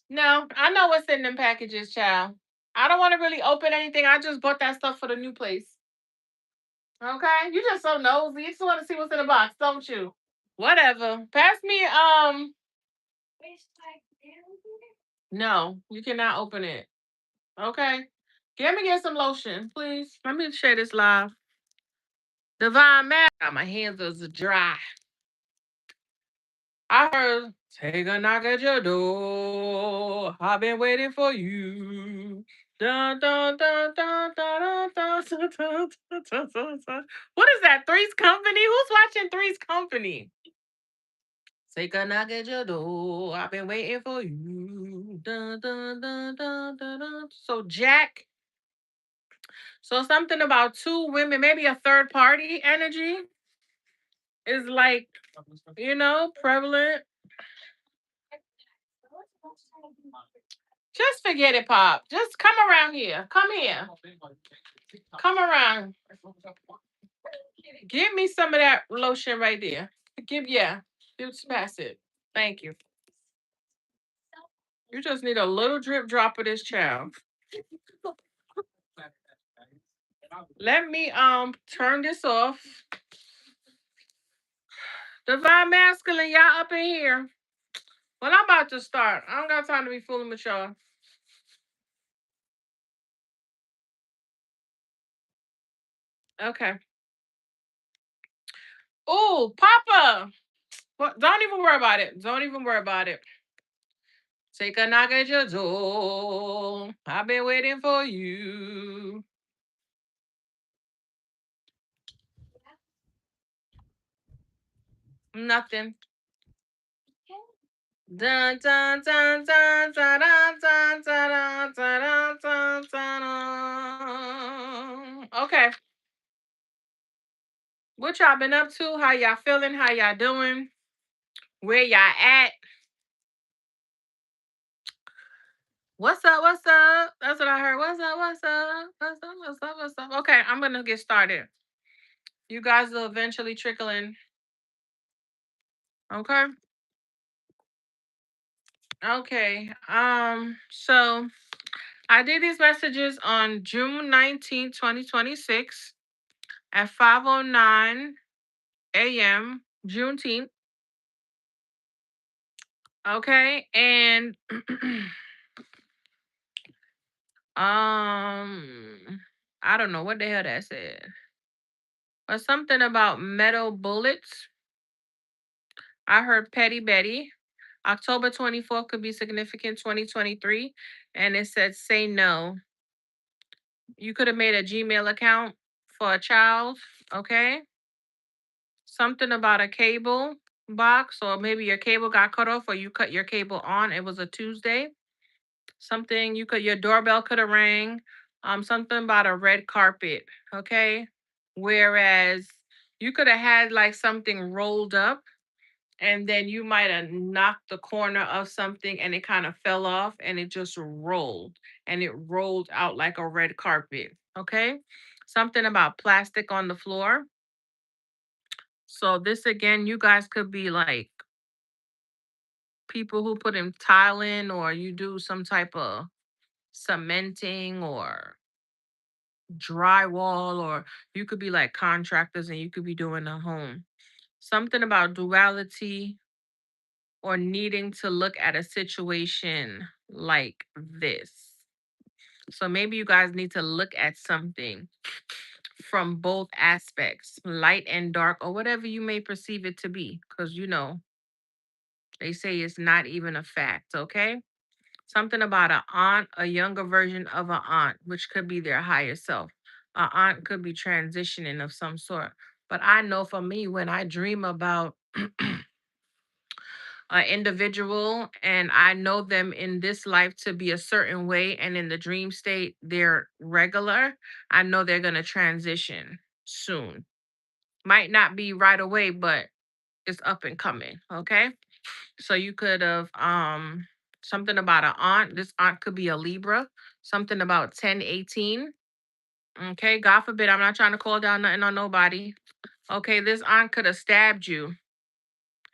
No, I know what's in them packages, child. I don't want to really open anything. I just bought that stuff for the new place. Okay, you just so nosy. You just want to see what's in the box, don't you? Whatever. Pass me. No, you cannot open it. Okay. Get some lotion, please. Let me share this live. Divine Master. My hands are dry. I heard, take a knock at your door. I've been waiting for you. Dun, dun, dun, dun, dun, dun, dun, dun, dun, dun, dun, dun, dun. What is that? Three's Company? Who's watching Three's Company? Take a knock at your door. I've been waiting for you. Dun, dun, dun, dun, dun, dun. So Jack. So something about two women, maybe a third party energy is like, prevalent. Just forget it, Pop. Just come around here. Come here. Come around. Give me some of that lotion right there. Yeah. Just pass it. Thank you. You just need a little drip drop of this child. Let me turn this off. Divine masculine, y'all up in here. Well, I'm about to start. I don't got time to be fooling with y'all. Okay. Oh, Papa. Well, don't even worry about it. Don't even worry about it. Take a knock at your door. I've been waiting for you. Nothing. Dun dun dun dun dun dun dun dun dun dun dun dun. Okay. What y'all been up to? How y'all feeling? How y'all doing? Where y'all at? What's up? What's up? That's what I heard. What's up? What's up? What's up? What's up? What's up? Okay, I'm gonna get started. You guys will eventually trickle in. Okay. Okay. So I did these messages on June 19th, 2026 at 5:09 a.m. Juneteenth. Okay. And I don't know what the hell that said. But something about metal bullets. I heard Petty Betty. October 24th could be significant 2023. And it said say no. You could have made a Gmail account for a child. Okay. Something about a cable box, or maybe your cable got cut off or you cut your cable on. It was a Tuesday. Something your doorbell could have rang. Something about a red carpet. Okay. Whereas you could have had like something rolled up and then you might have knocked the corner of something and it kind of fell off and it just rolled and it rolled out like a red carpet. Okay. Something about plastic on the floor. So this again, you guys could be like people who put in tile in, or you do some type of cementing or drywall, or you could be like contractors and you could be doing a home. Something about duality or needing to look at a situation like this. So maybe you guys need to look at something from both aspects, light and dark, or whatever you may perceive it to be, because they say it's not even a fact, okay? Something about an aunt, a younger version of an aunt, which could be their higher self. An aunt could be transitioning of some sort. But I know for me, when I dream about an individual and I know them in this life to be a certain way, and in the dream state, they're regular, I know they're going to transition soon. Might not be right away, but it's up and coming. Okay. So you could have something about an aunt. This aunt could be a Libra. Something about 1018. Okay, God forbid. I'm not trying to call down nothing on nobody. Okay, this aunt could have stabbed you.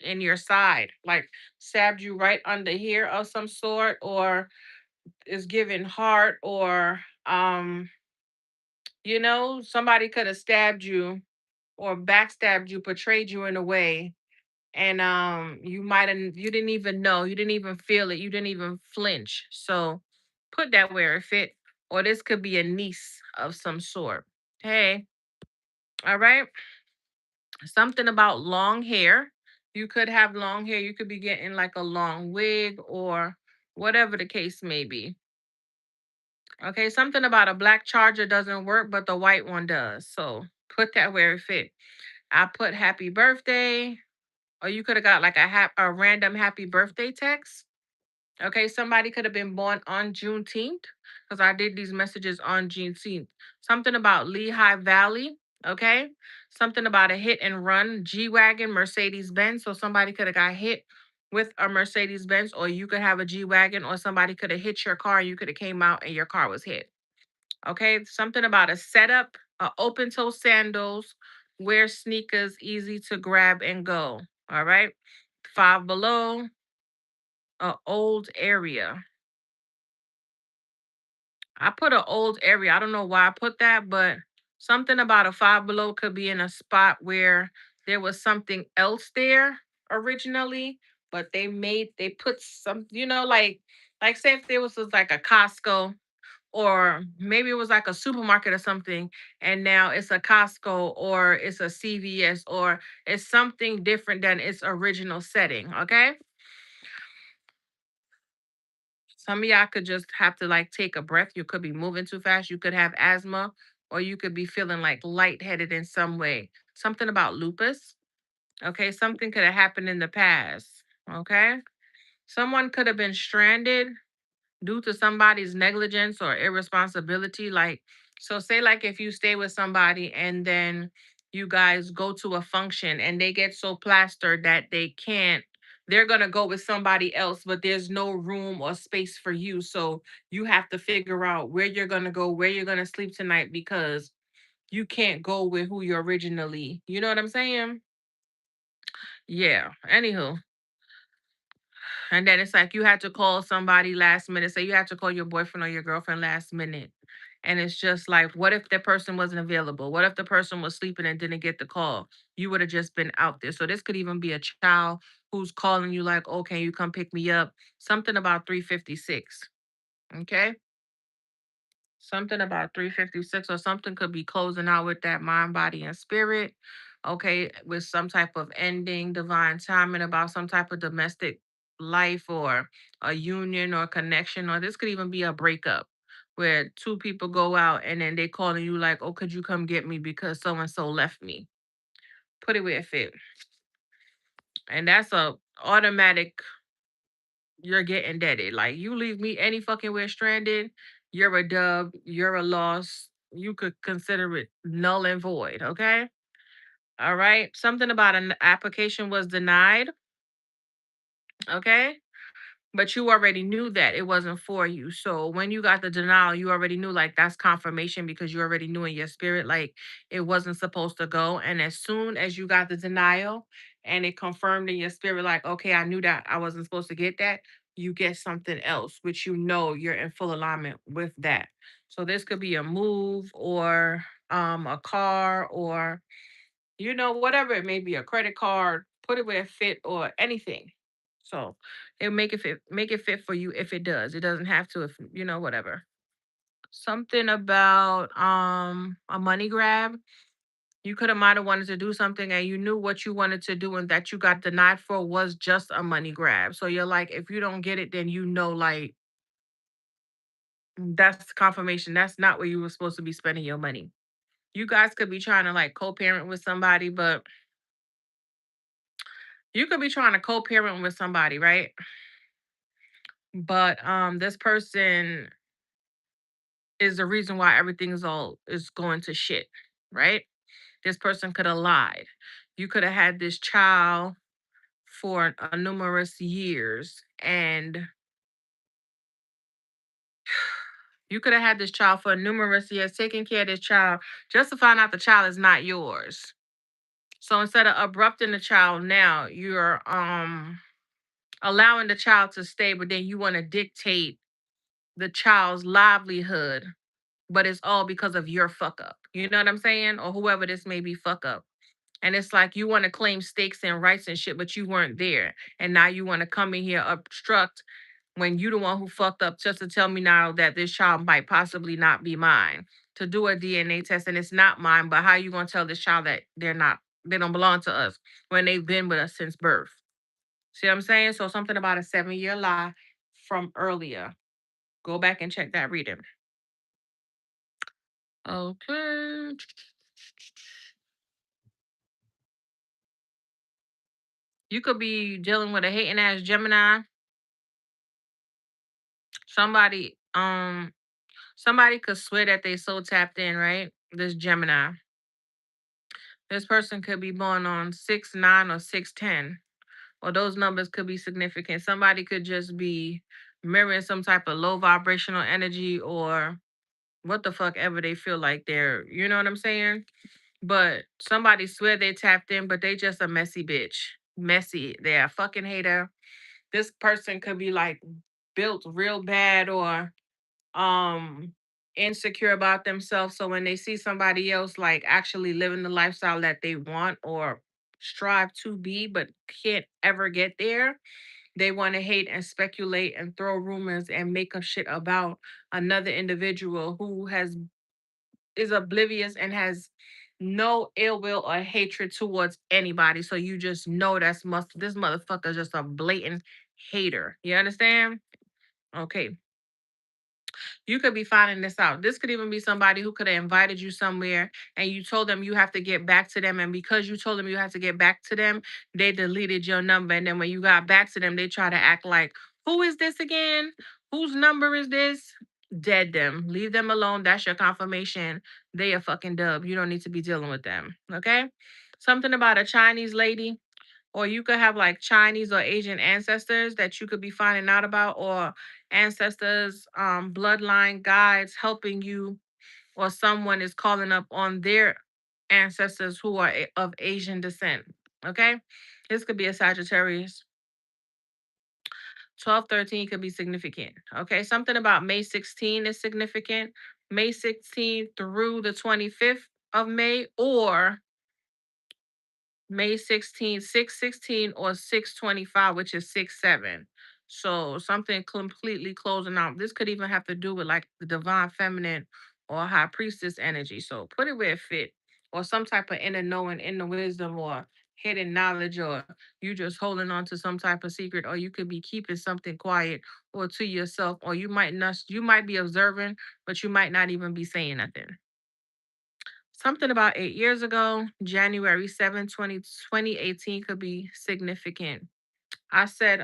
in your side, like stabbed you right under here of some sort, or is giving heart, or somebody could have stabbed you or backstabbed you, portrayed you in a way, and you didn't even know, you didn't even feel it, you didn't even flinch. So put that where it fit. Or this could be a niece of some sort. Hey, all right. Something about long hair. You could have long hair. You could be getting like a long wig or whatever the case may be. Okay, something about a black charger doesn't work, but the white one does. So put that where it fit. I put happy birthday, or you could have got like a random happy birthday text. Okay, somebody could have been born on Juneteenth because I did these messages on Juneteenth. Something about Lehigh Valley. Okay, something about a hit and run G wagon, Mercedes Benz. So somebody could have got hit with a Mercedes Benz, or you could have a G wagon, or somebody could have hit your car. You could have came out and your car was hit. Okay, something about a setup, open toe sandals, wear sneakers, easy to grab and go. All right, Five Below, a old area. I put an old area. I don't know why I put that, but something about a Five Below could be in a spot where there was something else there originally, but they put some, like say if there was like a Costco, or maybe it was like a supermarket or something, and now it's a Costco or it's a CVS, or it's something different than its original setting. Okay. Some of y'all could just have to like take a breath. You could be moving too fast. You could have asthma, or you could be feeling like lightheaded in some way. Something about lupus. Okay. Something could have happened in the past. Okay. Someone could have been stranded due to somebody's negligence or irresponsibility. Like, so say like if you stay with somebody and then you guys go to a function and they get so plastered that they're going to go with somebody else, but there's no room or space for you. So you have to figure out where you're going to go, where you're going to sleep tonight, because you can't go with who you originally, you know what I'm saying? Yeah. Anywho, and then it's like you had to call somebody last minute. Say you had to call your boyfriend or your girlfriend last minute. And it's just like, what if the person wasn't available? What if the person was sleeping and didn't get the call? You would have just been out there. So this could even be a child who's calling you like, oh, can you come pick me up? Something about 356. Okay. Something about 356, or something could be closing out with that mind, body, and spirit. Okay, with some type of ending, divine timing about some type of domestic life, or a union or connection, or this could even be a breakup where two people go out and then they calling you like, oh, could you come get me because so and so left me. Put it where it fit. And that's a automatic, you're getting deaded. Like you leave me any fucking where stranded, you're a dub, you're a loss. You could consider it null and void. Okay. All right. Something about an application was denied. Okay. But you already knew that it wasn't for you. So when you got the denial, you already knew, like that's confirmation, because you already knew in your spirit like it wasn't supposed to go. And as soon as you got the denial and it confirmed in your spirit, like, okay, I knew that I wasn't supposed to get that, you get something else, which you know you're in full alignment with that. So this could be a move, or a car, or whatever it may be, a credit card, put it where it fit, or anything. So it make it fit for you if it does. It doesn't have to, if whatever. Something about a money grab. You could have might have wanted to do something and you knew what you wanted to do and that you got denied for was just a money grab. So you're like, if you don't get it, then like that's confirmation. That's not where you were supposed to be spending your money. You guys could be trying to like co-parent with somebody, but you could be trying to co-parent with somebody, right? But this person is the reason why everything is going to shit, right? This person could have lied. You could have had this child for numerous years, and you could have had this child for numerous years, taking care of this child, just to find out the child is not yours. So instead of abrupting the child now, you're allowing the child to stay, but then you want to dictate the child's livelihood, but it's all because of your fuck up. You know what I'm saying? Or whoever this may be fuck up. And it's like you want to claim stakes and rights and shit, but you weren't there. And now you want to come in here obstruct when you the one who fucked up just to tell me now that this child might possibly not be mine. To do a DNA test and it's not mine, but how you gonna tell this child that they don't belong to us when they've been with us since birth? See what I'm saying? So something about a 7-year lie from earlier. Go back and check that reading. Okay. You could be dealing with a hating ass Gemini. Somebody, somebody could swear that they so tapped in, right? This Gemini. This person could be born on 6-9 or 6-10, or those numbers could be significant. Somebody could just be mirroring some type of low vibrational energy or what the fuck ever they feel like they're, you know what I'm saying? But somebody swear they tapped in, but they just a messy bitch. Messy. They're a fucking hater. This person could be like built real bad or um insecure about themselves. So when they see somebody else like actually living the lifestyle that they want or strive to be but can't ever get there, they want to hate and speculate and throw rumors and make up shit about another individual who has is oblivious and has no ill will or hatred towards anybody. So you just know this motherfucker just a blatant hater. You understand? Okay. You could be finding this out. This could even be somebody who could have invited you somewhere and you told them you have to get back to them. And because you told them you have to get back to them, they deleted your number. And then when you got back to them, they try to act like, who is this again? Whose number is this? Dead them. Leave them alone. That's your confirmation. They a fucking dub. You don't need to be dealing with them. Okay? Something about a Chinese lady or you could have like Chinese or Asian ancestors that you could be finding out about, or ancestors, bloodline guides helping you, or someone is calling up on their ancestors who are of Asian descent. Okay, this could be a Sagittarius. 12-13 could be significant. Okay, something about May 16 is significant. May 16 through the 25th of May, or May 16th, 6/16 or 6/25, which is 6/7. So something completely closing out. This could even have to do with like the divine feminine or high priestess energy. So put it where it fit. Or some type of inner knowing, inner wisdom, or hidden knowledge, or you just holding on to some type of secret, or you could be keeping something quiet or to yourself, or you might be observing, but you might not even be saying nothing. Something about 8 years ago, January 7th, 2018 could be significant. I said,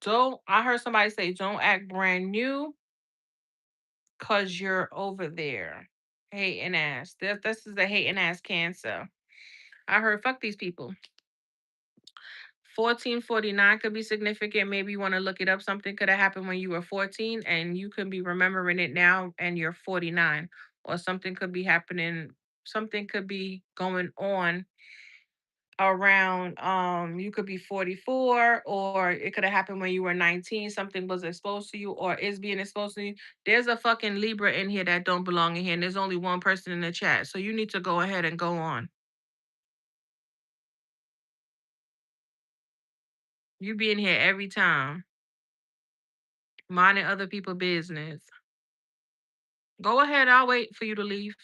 don't, I heard somebody say, don't act brand new because you're over there. Hating ass. This is a hating ass Cancer. I heard, fuck these people. 1449 could be significant. Maybe you want to look it up. Something could have happened when you were 14 and you could be remembering it now and you're 49. Or something could be happening, something could be going on around you could be 44, or it could have happened when you were 19. Something was exposed to you or is being exposed to you. There's a fucking Libra in here that don't belong in here, and there's only one person in the chat. So you need to go ahead and go on. You be in here every time, minding other people business. Go ahead, I'll wait for you to leave.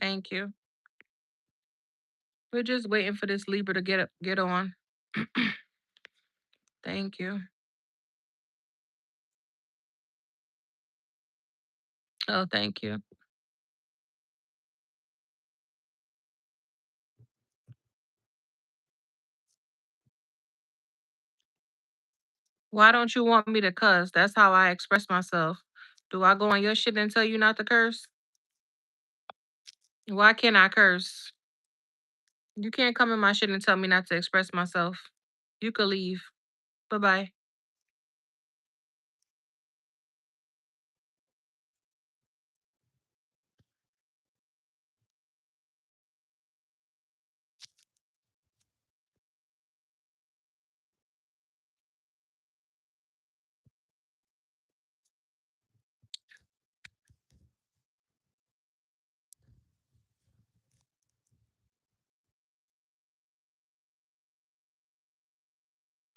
Thank you. We're just waiting for this Libra to get on. Thank you. Oh, thank you. Why don't you want me to cuss? That's how I express myself. Do I go on your shit and tell you not to curse? Why can't I curse? You can't come in my shit and tell me not to express myself. You could leave. Bye bye.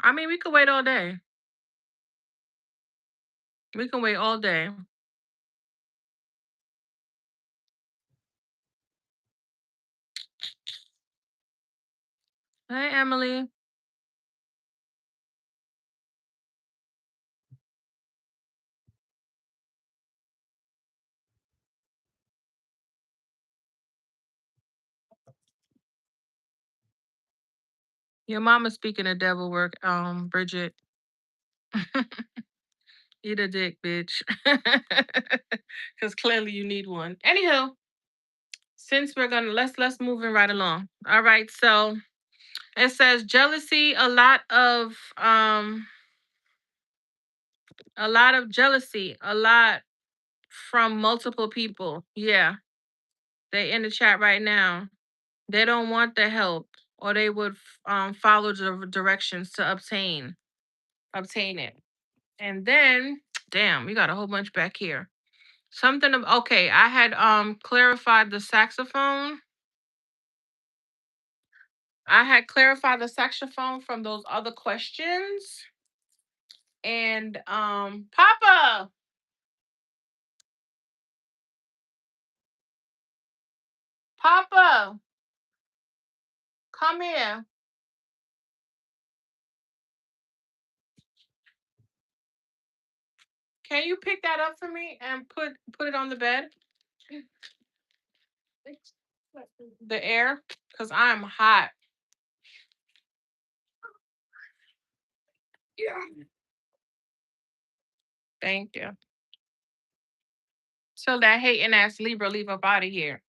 I mean, we could wait all day. We can wait all day. Hey, Emily. Your mama's speaking of devil work, Bridget. Eat a dick, bitch. Because clearly you need one. Anywho, since we're gonna let's move it right along. All right, so it says jealousy, a lot of jealousy, a lot from multiple people. Yeah, they in the chat right now. They don't want the help, or they would follow the directions to obtain it. And then, damn, we got a whole bunch back here. Something of okay, I had clarified the saxophone. I had clarified the saxophone from those other questions. And Papa, Papa, come here. Can you pick that up for me and put it on the bed? The air, because I'm hot. Yeah. Thank you. So that hating ass Libra leave up out of here.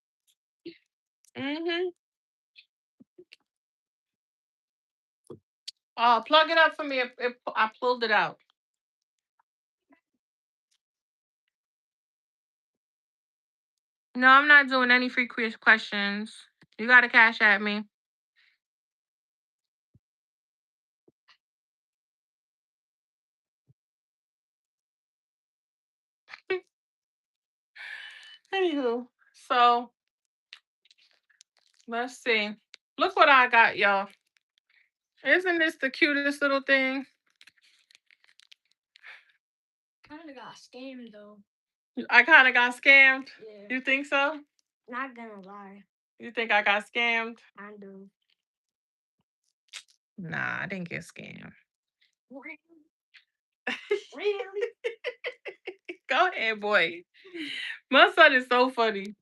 Mm-hmm. Plug it up for me. I pulled it out. No, I'm not doing any free quiz questions. You got to cash at me. Anywho, so let's see. Look what I got, y'all. Isn't this the cutest little thing? Kind of got scammed though. I kind of got scammed. Yeah. You think so? Not gonna lie. You think I got scammed? I do. Nah, I didn't get scammed. Really? Really? Go ahead, boy. My son is so funny.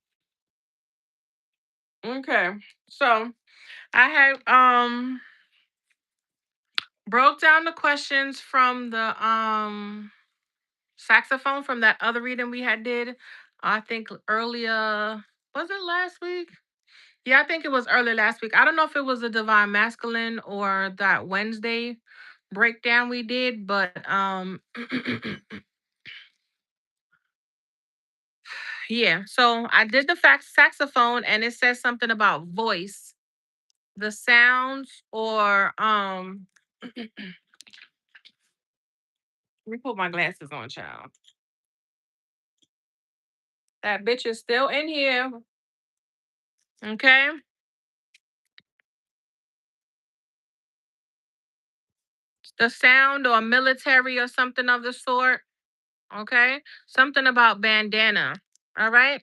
Okay. So I had broke down the questions from the saxophone from that other reading we had did. I think earlier, was it last week? Yeah, I think it was early last week. I don't know if it was the divine masculine or that Wednesday breakdown we did, but yeah. So I did the saxophone and it says something about voice, the sounds, or let me put my glasses on, child. That bitch is still in here. Okay. The sound or military or something of the sort. Okay. Something about bandana. All right.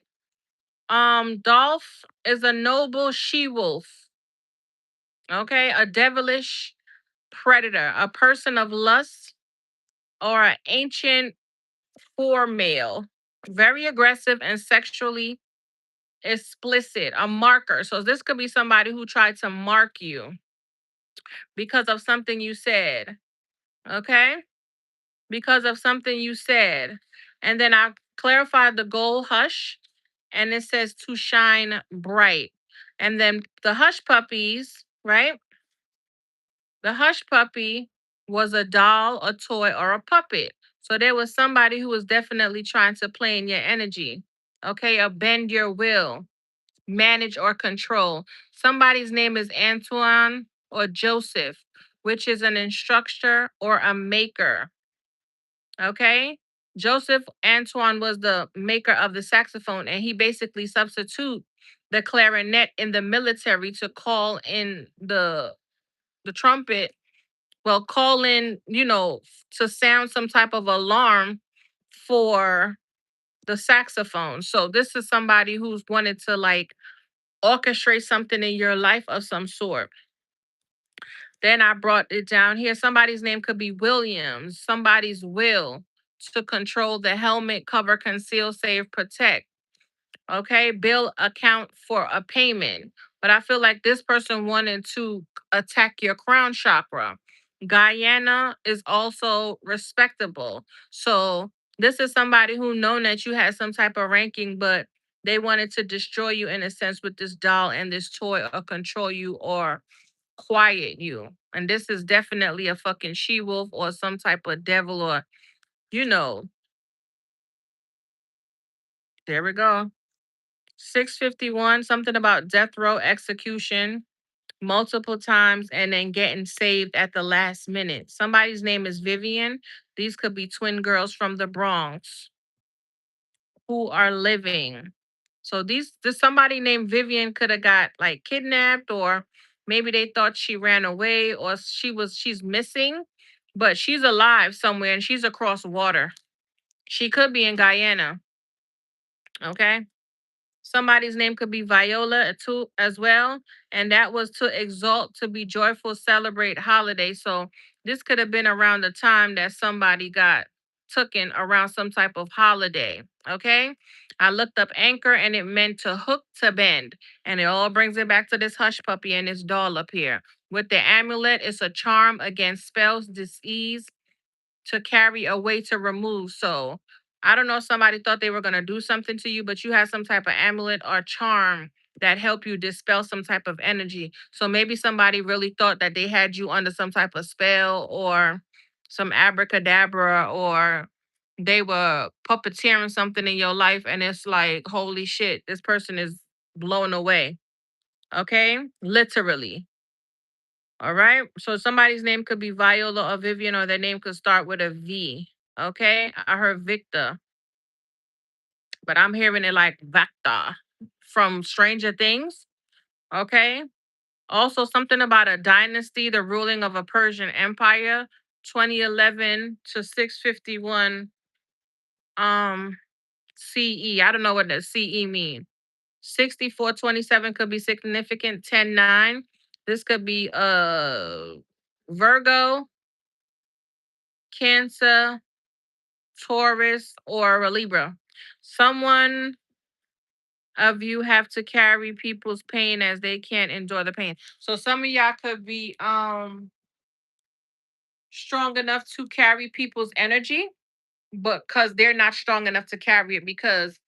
Dolph is a noble she wolf. Okay. A devilish predator, a person of lust, or an ancient for male. Very aggressive and sexually explicit, a marker. So this could be somebody who tried to mark you because of something you said. Okay. because of something you said. And then I clarified the goal hush, and it says to shine bright. And then the hush puppies, right? The hush puppy was a doll, a toy, or a puppet. So there was somebody who was definitely trying to play in your energy, okay, or bend your will, manage or control. Somebody's name is Antoine or Joseph, which is an instructor or a maker. Okay. Joseph Antoine was the maker of the saxophone, and he basically substitute the clarinet in the military to call in the trumpet. Well, call in, to sound some type of alarm for the saxophone. So this is somebody who's wanted to like orchestrate something in your life of some sort. Then I brought it down here. Somebody's name could be Williams, somebody's will to control the helmet, cover, conceal, save, protect. Okay, bill account for a payment. But I feel like this person wanted to attack your crown chakra. Guyana is also respectable. So this is somebody who known that you had some type of ranking, but they wanted to destroy you in a sense with this doll and this toy, or control you or quiet you. And this is definitely a fucking she wolf or some type of devil, or you know, there we go. 651, something about death row execution multiple times and then getting saved at the last minute. Somebody's name is Vivian. These could be twin girls from the Bronx who are living. So this somebody named Vivian could have got like kidnapped, or maybe they thought she ran away, or she's missing, but she's alive somewhere and she's across water. She could be in Guyana. Okay. Somebody's name could be Viola too as well, and that was to exalt, to be joyful, celebrate holiday. So this could have been around the time that somebody got taken around some type of holiday. Okay, I looked up anchor and it meant to hook, to bend, and it all brings it back to this hush puppy and this doll up here. With the amulet, it's a charm against spells, disease, to carry, a way to remove. So I don't know if somebody thought they were gonna do something to you, but you had some type of amulet or charm that help you dispel some type of energy. So maybe somebody really thought that they had you under some type of spell or some abracadabra, or they were puppeteering something in your life, and it's like, holy shit, this person is blown away. Okay? Literally. All right. So somebody's name could be Viola or Vivian, or their name could start with a V. Okay. I heard Victor, but I'm hearing it like Vector from Stranger Things. Okay. Also, something about a dynasty, the ruling of a Persian empire, 2011 to 651 CE. I don't know what the CE mean. 6427 could be significant. 10-9. This could be Virgo, Cancer, Taurus, or a Libra. Someone of you have to carry people's pain as they can't endure the pain. So some of y'all could be strong enough to carry people's energy, but because they're not strong enough to carry it. Because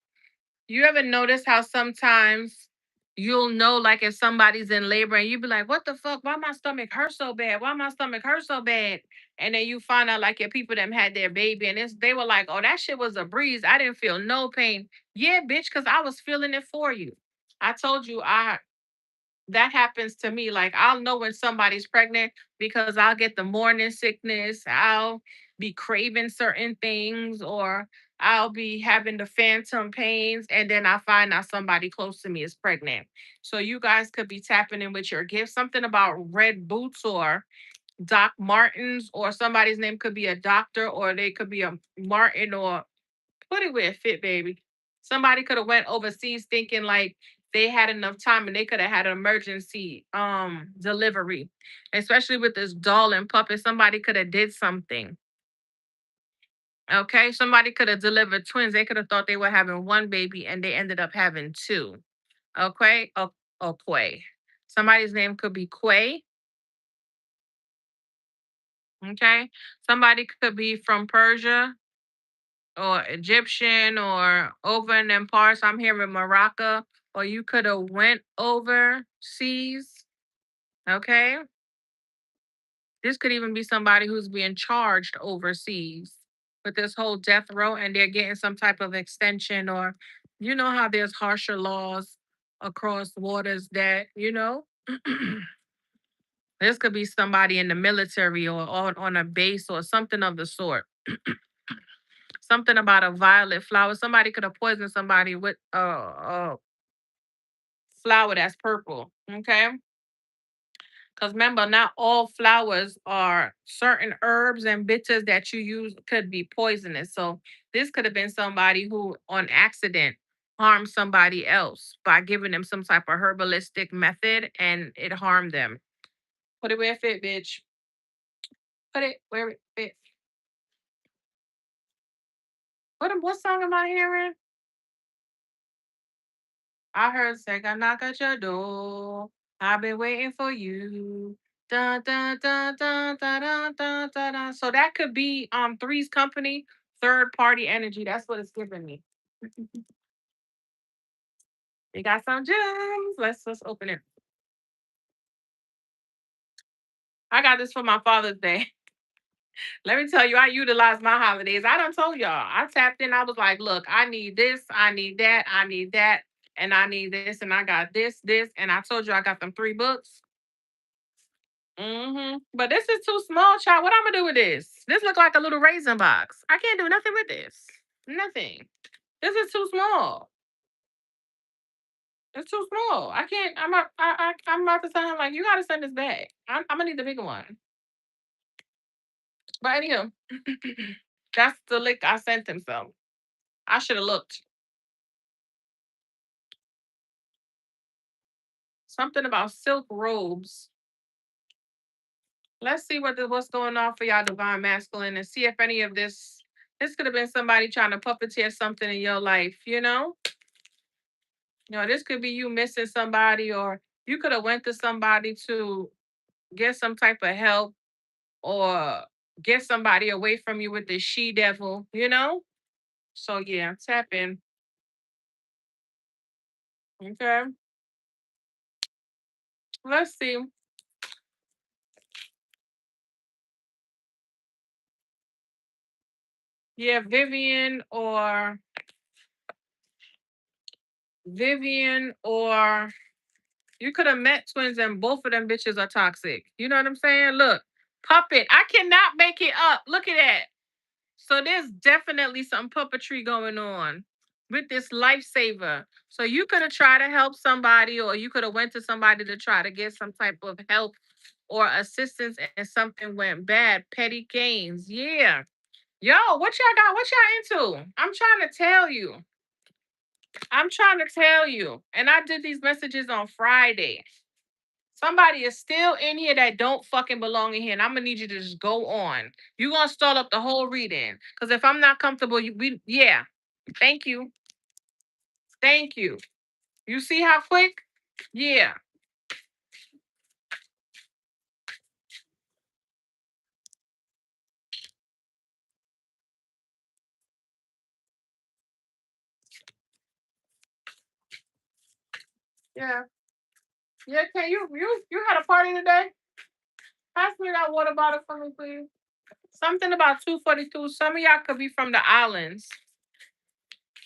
you ever notice how sometimes you'll know, like if somebody's in labor and you be like, what the fuck? Why my stomach hurt so bad? Why my stomach hurt so bad? And then you find out like your people them had their baby and they were like, oh, that shit was a breeze. I didn't feel no pain. Yeah, bitch, because I was feeling it for you. I told you that happens to me. Like I'll know when somebody's pregnant because I'll get the morning sickness. I'll be craving certain things, or I'll be having the phantom pains, and then I find out somebody close to me is pregnant. So you guys could be tapping in with your gift. Something about red boots or Doc Martens, or somebody's name could be a doctor, or they could be a Martin, or put it where it fit, baby. Somebody could have went overseas thinking like they had enough time and they could have had an emergency delivery. Especially with this doll and puppet, somebody could have did something. Okay, somebody could have delivered twins. They could have thought they were having one baby and they ended up having two. Okay, okay. Somebody's name could be Quay. Okay. Somebody could be from Persia or Egyptian or over in them parts. I'm here in Morocco. Or you could have went overseas. Okay. This could even be somebody who's being charged overseas with this whole death row and they're getting some type of extension, or you know how there's harsher laws across waters that, this could be somebody in the military or on a base or something of the sort. Something about a violet flower. Somebody could have poisoned somebody with a flower that's purple. Okay. Because remember, not all flowers are certain herbs and bitters that you use could be poisonous. So this could have been somebody who, on accident, harmed somebody else by giving them some type of herbalistic method and it harmed them. Put it where it fit, bitch. Put it where it fit. What song am I hearing? I heard Sega knock at your door. I've been waiting for you. Dun, dun, dun, dun, dun, dun, dun, dun, dun. So that could be Three's Company, third party energy. That's what it's giving me. They got some gems. Let's open it. I got this for my Father's Day. Let me tell you, I utilize my holidays. I done told y'all. I tapped in. I was like, look, I need this, I need that, I need that, and I need this, and I got this, and I told you I got them 3 books. But this is too small, child. What I'm gonna do with this? This look like a little raisin box. I can't do nothing with this. Nothing. This is too small. It's too small. I can't. I'm about to sound like you gotta send this back. I'm gonna need the bigger one. But anyhow, that's the lick I sent him. So I should have looked. Something about silk robes. Let's see what's going on for y'all divine masculine and see if any of this could have been somebody trying to puppeteer something in your life, you know? This could be you missing somebody, or you could have went to somebody to get some type of help, or get somebody away from you with the she devil. So yeah, tap in. Okay. Let's see. Yeah, Vivian or you could have met twins and both of them bitches are toxic. You know what I'm saying? Look, puppet. I cannot make it up. Look at that. So there's definitely some puppetry going on with this lifesaver. So you could have tried to help somebody, or you could have went to somebody to try to get some type of help or assistance, and something went bad. Petty gains. Yeah. Yo, what y'all got? What y'all into? I'm trying to tell you. I'm trying to tell you. And I did these messages on Friday. Somebody is still in here that don't fucking belong in here, and I'm gonna need you to just go on. You gonna start up the whole reading, because if I'm not comfortable, yeah. Thank you, thank you. You see how quick? Yeah, yeah, yeah. Can you had a party today? Pass me that water bottle for me, please. Something about 242. Some of y'all could be from the islands.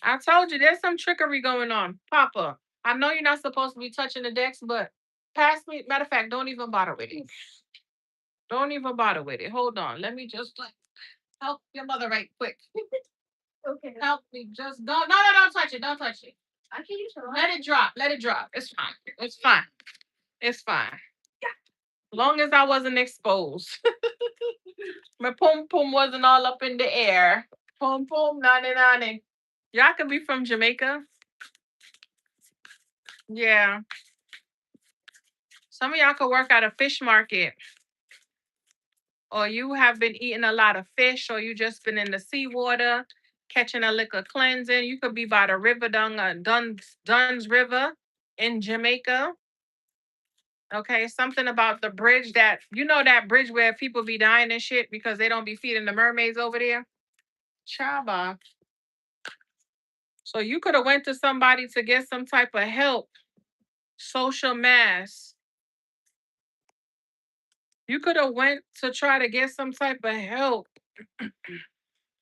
I told you there's some trickery going on, Papa. I know you're not supposed to be touching the decks, but pass me. Matter of fact, don't even bother with it. Don't even bother with it. Hold on. Let me just like help your mother right quick. Okay. Help me. Just don't touch it. Don't touch it. I can use it. Let it drop. Let it drop. It's fine. It's fine. It's fine. Long as I wasn't exposed. My pom pom wasn't all up in the air. Pom pom nani nani. Y'all could be from Jamaica. Yeah. Some of y'all could work at a fish market, or you have been eating a lot of fish, or you just been in the seawater catching a liquor cleansing. You could be by the river, Duns River in Jamaica. Okay, something about the bridge that that bridge where people be dying and shit because they don't be feeding the mermaids over there. Chaba. So you could have went to somebody to get some type of help, social mass. You could have went to try to get some type of help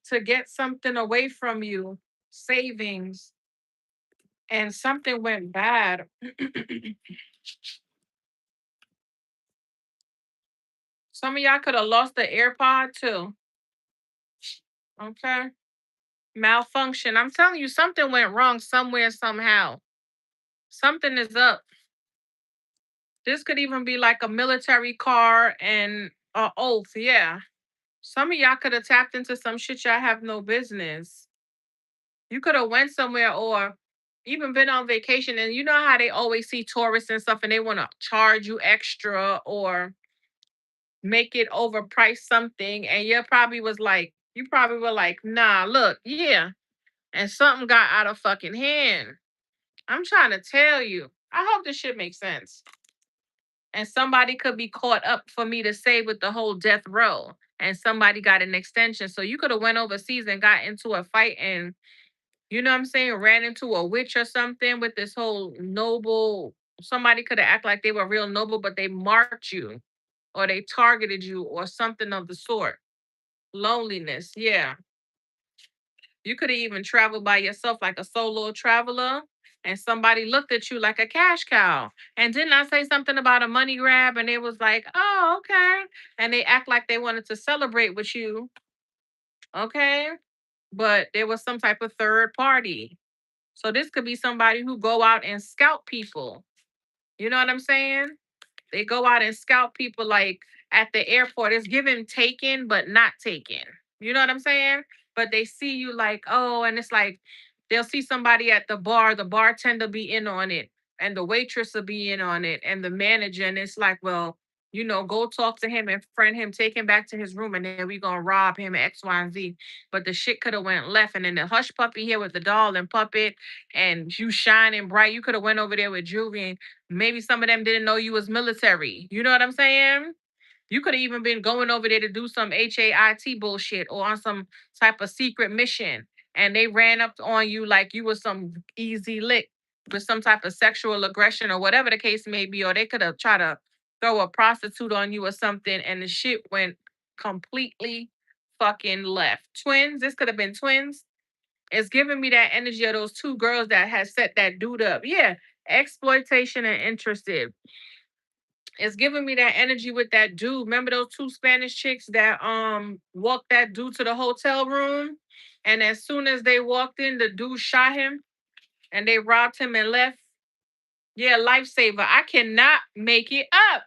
to get something away from you, savings, and something went bad. Some of y'all could have lost the AirPod too. Okay. Malfunction. I'm telling you, something went wrong somewhere, somehow. Something is up. This could even be like a military car and a oath. Yeah. Some of y'all could have tapped into some shit y'all have no business. You could have went somewhere or even been on vacation, and you know how they always see tourists and stuff and they want to charge you extra or make it overprice something, and you probably were like, nah, look, yeah. And something got out of fucking hand. I'm trying to tell you. I hope this shit makes sense. And somebody could be caught up for me to say with the whole death row. And somebody got an extension. So you could have went overseas and got into a fight and what I'm saying, ran into a witch or something with this whole noble. Somebody could have acted like they were real noble, but they marked you or they targeted you or something of the sort. Loneliness, yeah. You could have even traveled by yourself like a solo traveler, and somebody looked at you like a cash cow. And didn't I say something about a money grab? And it was like, oh, okay. And they act like they wanted to celebrate with you, okay? But there was some type of third party. So this could be somebody who go out and scout people. You know what I'm saying? They go out and scout people like at the airport. It's given taken, but not taken. You know what I'm saying? But they see you like, oh, and it's like they'll see somebody at the bartender be in on it, and the waitress will be in on it, and the manager, and it's like, well, go talk to him and friend him, take him back to his room, and then we gonna rob him X, Y, and Z. But the shit could have went left, and then the hush puppy here with the doll and puppet, and you shining bright. You could have went over there with jewelry, and maybe some of them didn't know you was military. You know what I'm saying? You could have even been going over there to do some HAIT bullshit or on some type of secret mission. And they ran up on you like you was some easy lick with some type of sexual aggression or whatever the case may be. Or they could have tried to throw a prostitute on you or something and the shit went completely fucking left. Twins, this could have been twins. It's giving me that energy of those two girls that had set that dude up. Yeah, exploitation and interested. It's giving me that energy with that dude. Remember those two Spanish chicks that walked that dude to the hotel room? And as soon as they walked in, the dude shot him and they robbed him and left. Yeah, lifesaver. I cannot make it up.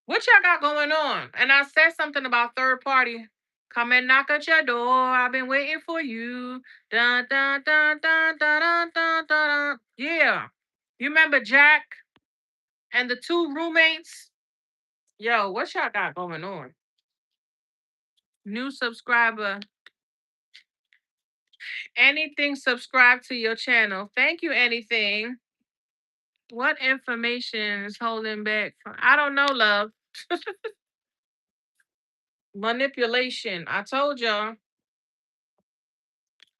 What y'all got going on? And I said something about third party. Come and knock at your door. I've been waiting for you. Dun, dun, dun, dun, dun, dun, dun, dun, dun. Yeah. You remember Jack and the two roommates? Yo, what y'all got going on? New subscriber. Anything subscribe to your channel. Thank you, anything. What information is holding back from I don't know, love. Manipulation. I told y'all.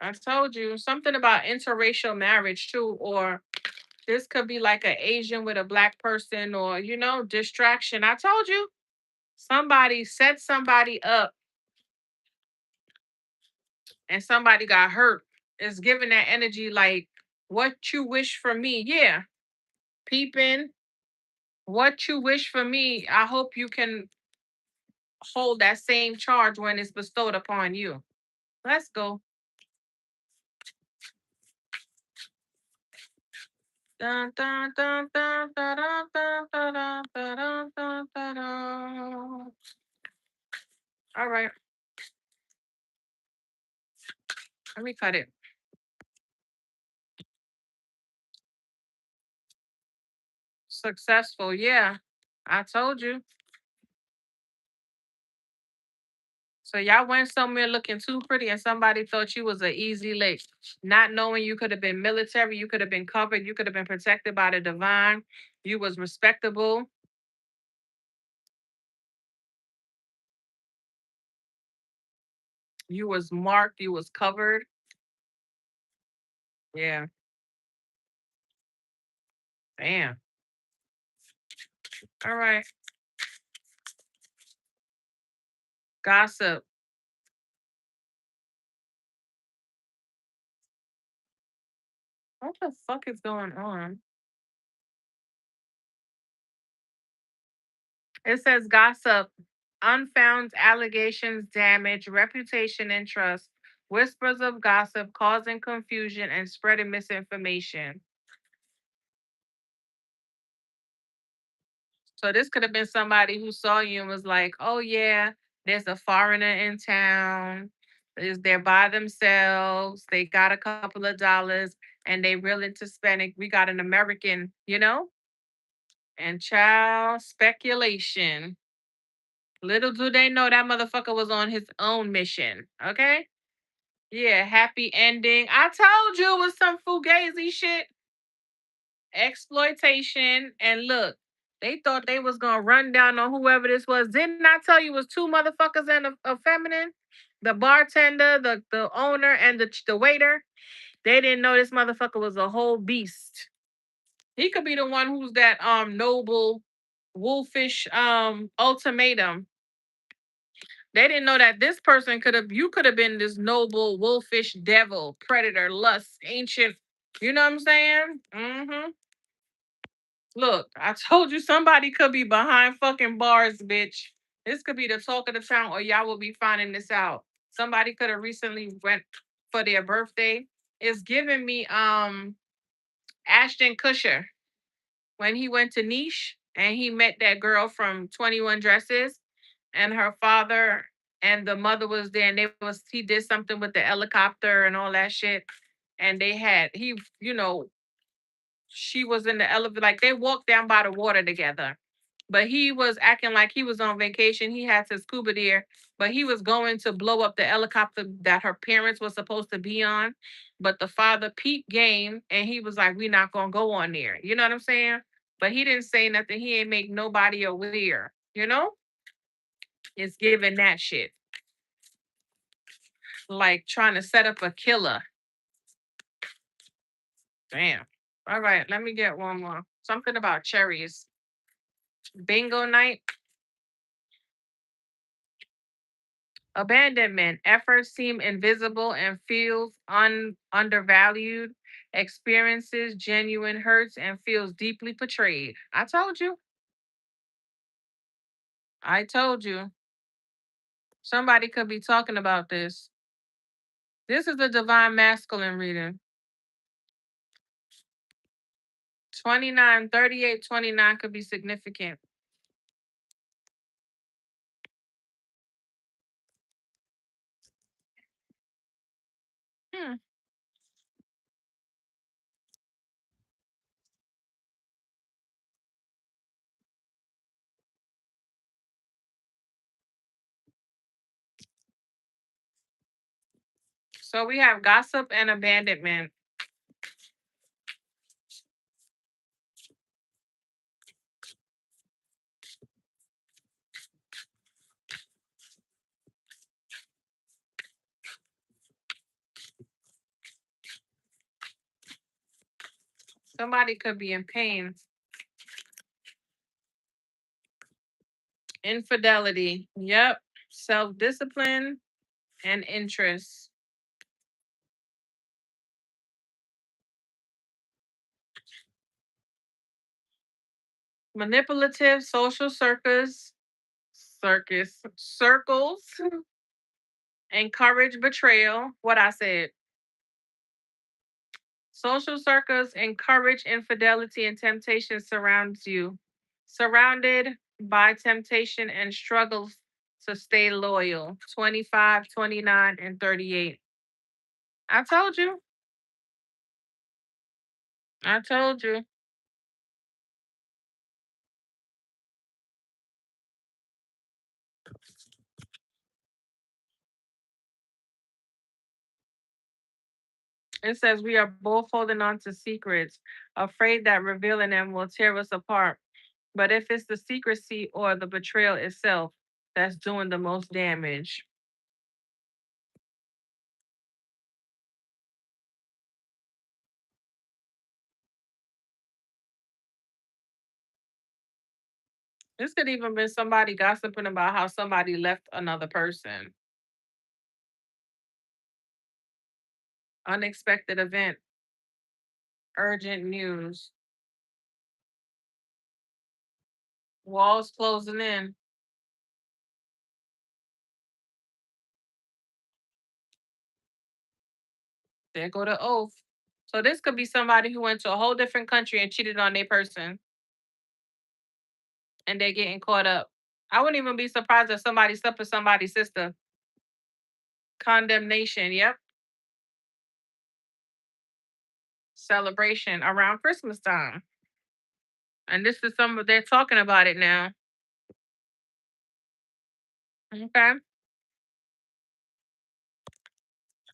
I told you something about interracial marriage too, or this could be like an Asian with a black person, or distraction. I told you somebody set somebody up and somebody got hurt. It's giving that energy like what you wish for me. Yeah. Peeping. What you wish for me, I hope you can hold that same charge when it's bestowed upon you. Let's go. Dun, dun, dun, dun, dun, dun, dun, dun, dun, dun, dun, dun, dun. All right, let me cut it. Successful, yeah. I told you. So y'all went somewhere looking too pretty and somebody thought you was an easy lick. Not knowing you could have been military, you could have been covered, you could have been protected by the divine. You was respectable. You was marked, you was covered. Yeah. Damn. All right. Gossip. What the fuck is going on? It says gossip. Unfound allegations damage reputation and trust. Whispers of gossip causing confusion and spreading misinformation. So this could have been somebody who saw you and was like, "Oh yeah, there's a foreigner in town. Is they're by themselves. They got a couple of dollars and they real into spending. We got an American, you know?" And child speculation. Little do they know that motherfucker was on his own mission. Okay? Yeah, happy ending. I told you it was some fugazi shit. Exploitation. And look, they thought they was gonna run down on whoever this was. Didn't I tell you it was two motherfuckers and a feminine? The bartender, the owner, and the waiter. They didn't know this motherfucker was a whole beast. He could be the one who's that noble wolfish ultimatum. They didn't know that this person could have you could have been this noble wolfish devil, predator, lust, ancient. You know what I'm saying? Mm-hmm. Look, I told you somebody could be behind fucking bars, bitch. This could be the talk of the town, or y'all will be finding this out. Somebody could have recently went for their birthday. It's giving me Ashton Kutcher when he went to Niche and he met that girl from 21 Dresses and her father and the mother was there and he did something with the helicopter and all that shit. And they had she was in the elevator, like they walked down by the water together. But he was acting like he was on vacation. He had his scuba gear, but he was going to blow up the helicopter that her parents were supposed to be on. But the father peeped game and he was like, "We're not gonna go on there." You know what I'm saying? But he didn't say nothing. He ain't make nobody aware. It's giving that shit. Like trying to set up a killer. Damn. All right, let me get one more. Something about cherries. Bingo night. Abandonment. Efforts seem invisible and feels undervalued. Experiences genuine hurts and feels deeply betrayed. I told you. I told you. Somebody could be talking about this. This is the divine masculine reading. 29, 38, 29 could be significant. Hmm. So we have gossip and abandonment. Somebody could be in pain. Infidelity. Yep. Self discipline and interest. Manipulative social circles encourage betrayal. What I said. Social circles encourage infidelity and temptation surrounds you. Surrounded by temptation and struggles to stay loyal. 25, 29, and 38. I told you. I told you. It says we are both holding on to secrets, afraid that revealing them will tear us apart. But if it's the secrecy or the betrayal itself that's doing the most damage, this could even be somebody gossiping about how somebody left another person. Unexpected event, urgent news, walls closing in. There go the oath. So this could be somebody who went to a whole different country and cheated on their person, and they're getting caught up. I wouldn't even be surprised if somebody slept with somebody's sister. Condemnation. Yep. Celebration around Christmas time. And this is some they're talking about it now. Okay.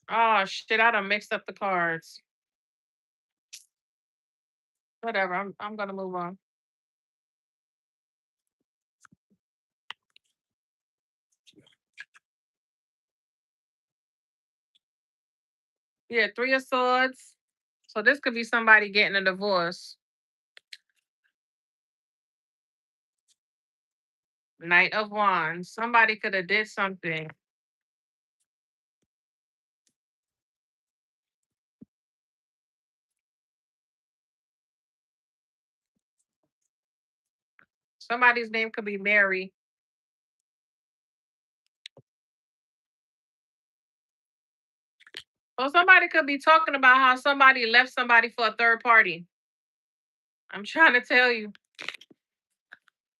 Oh shit, I done mixed up the cards. Whatever. I'm gonna move on. Yeah, three of swords. So this could be somebody getting a divorce. Knight of Wands. Somebody could have did something. Somebody's name could be Mary. Or somebody could be talking about how somebody left somebody for a third party. I'm trying to tell you.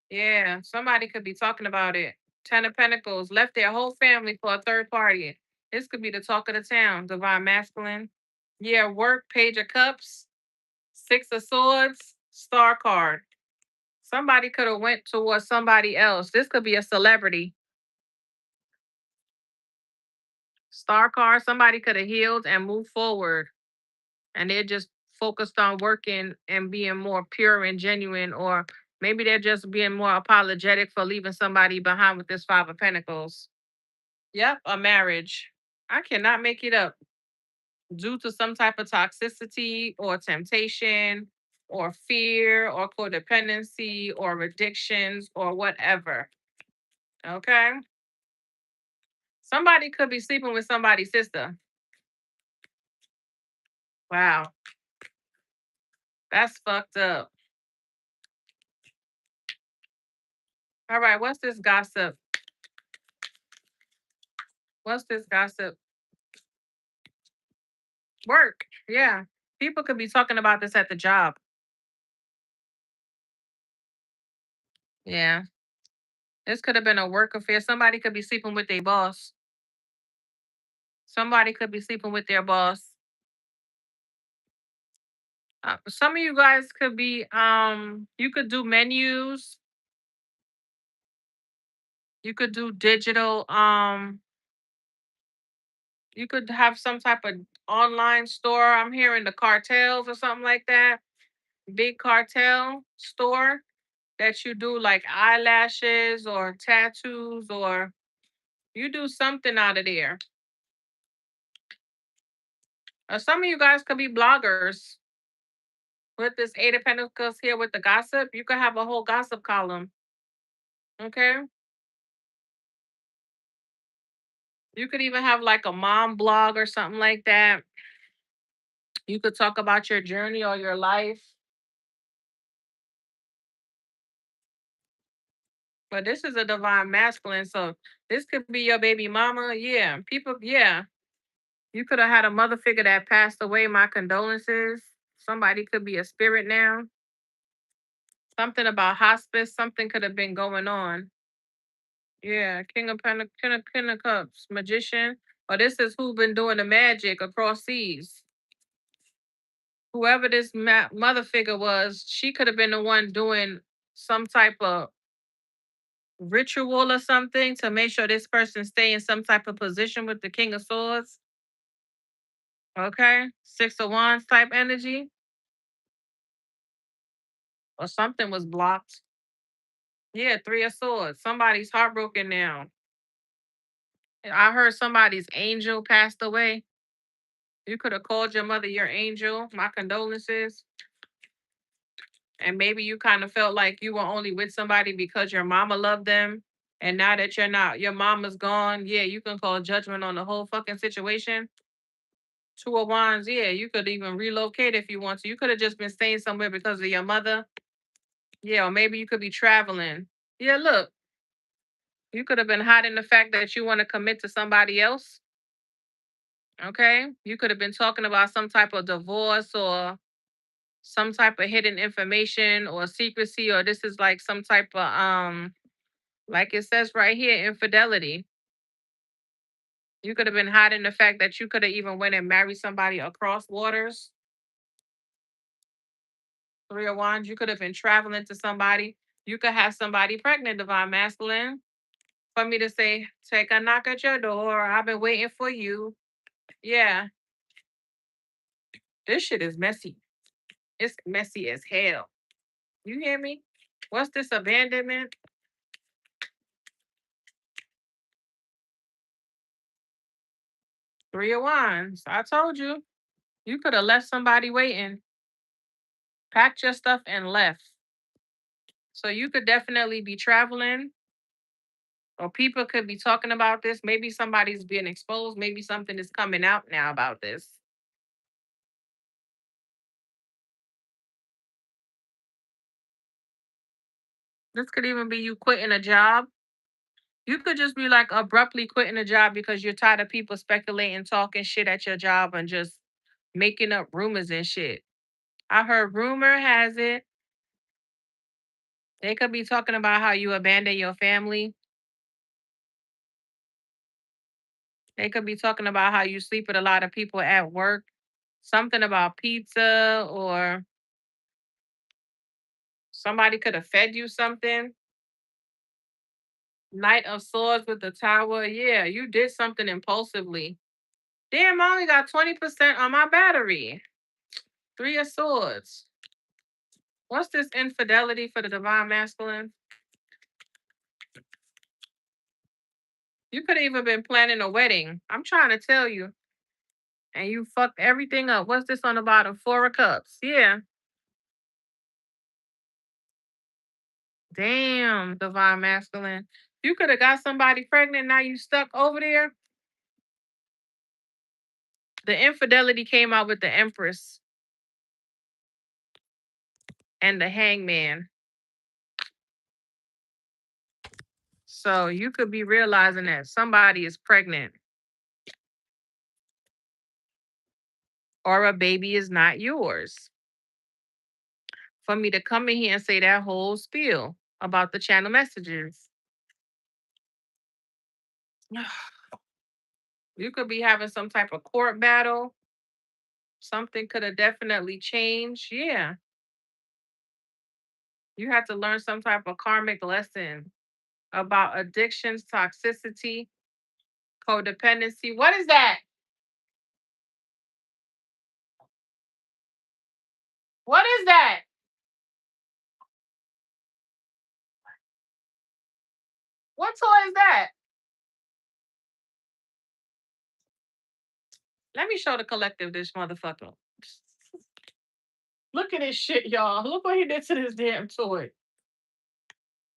Yeah, somebody could be talking about it. Ten of Pentacles left their whole family for a third party. This could be the talk of the town. Divine Masculine. Yeah, work, Page of Cups, Six of Swords, Star card. Somebody could have went towards somebody else. This could be a celebrity. Star card. Somebody could have healed and moved forward, and they're just focused on working and being more pure and genuine, or maybe they're just being more apologetic for leaving somebody behind with this Five of Pentacles. Yep, a marriage. I cannot make it up. Due to some type of toxicity or temptation or fear or codependency or addictions or whatever. Okay. Somebody could be sleeping with somebody's sister. Wow. That's fucked up. All right. What's this gossip? What's this gossip? Work. Yeah. People could be talking about this at the job. Yeah. This could have been a work affair. Somebody could be sleeping with their boss. Somebody could be sleeping with their boss. Some of you guys could be you could do menus, you could do digital you could have some type of online store. I'm hearing the cartels or something like that. Big cartel store that you do like eyelashes or tattoos, or you do something out of there. Some of you guys could be bloggers. With this Eight of Pentacles here with the gossip, you could have a whole gossip column. Okay. You could even have like a mom blog or something like that. You could talk about your journey or your life. But this is a divine masculine. So this could be your baby mama. Yeah. People, yeah. You could have had a mother figure that passed away. My condolences. Somebody could be a spirit now. Something about hospice. Something could have been going on. Yeah. King of Cups, magician. Or this is who been doing the magic across seas. Whoever this mother figure was, she could have been the one doing some type of ritual or something to make sure this person stay in some type of position with the King of Swords. Okay. Six of Wands type energy, or something was blocked. Yeah, Three of Swords. Somebody's heartbroken now. I heard somebody's angel passed away. You could have called your mother your angel. My condolences. And maybe you kind of felt like you were only with somebody because your mama loved them. And now that you're not, your mama's gone. Yeah, you can call judgment on the whole fucking situation. Two of Wands. Yeah, you could even relocate if you want to. You could have just been staying somewhere because of your mother. Yeah, or maybe you could be traveling. Yeah, look, you could have been hiding the fact that you want to commit to somebody else. Okay. You could have been talking about some type of divorce or some type of hidden information or secrecy, or this is like some type of like it says right here, infidelity. You could have been hiding the fact that you could have even went and married somebody across waters. Three of Wands, you could have been traveling to somebody. You could have somebody pregnant, divine masculine. For me to say, take a knock at your door. I've been waiting for you. Yeah, this shit is messy. It's messy as hell. You hear me? What's this abandonment? Three of Wands. I told you. You could have left somebody waiting, packed your stuff and left. So you could definitely be traveling, or people could be talking about this. Maybe somebody's being exposed. Maybe something is coming out now about this. This could even be you quitting a job. You could just be like abruptly quitting a job because you're tired of people speculating, talking shit at your job, and just making up rumors and shit. I heard rumor has it they could be talking about how you abandon your family. They could be talking about how you sleep with a lot of people at work. Something about pizza, or somebody could have fed you something. Knight of Swords with the tower. Yeah, you did something impulsively. Damn, I only got 20% on my battery. Three of Swords. What's this infidelity for the divine masculine? You could have even been planning a wedding. I'm trying to tell you. And you fucked everything up. What's this on the bottom? Four of Cups. Yeah. Damn, divine masculine. You could have got somebody pregnant. Now you stuck over there. The infidelity came out with the Empress and the Hangman. So you could be realizing that somebody is pregnant or a baby is not yours. For me to come in here and say that whole spiel about the channel messages. You could be having some type of court battle. Something could have definitely changed. Yeah. You had to learn some type of karmic lesson about addictions, toxicity, codependency. What is that? What is that? What toy is that? Let me show the collective this motherfucker. Look at this shit, y'all. Look what he did to this damn toy.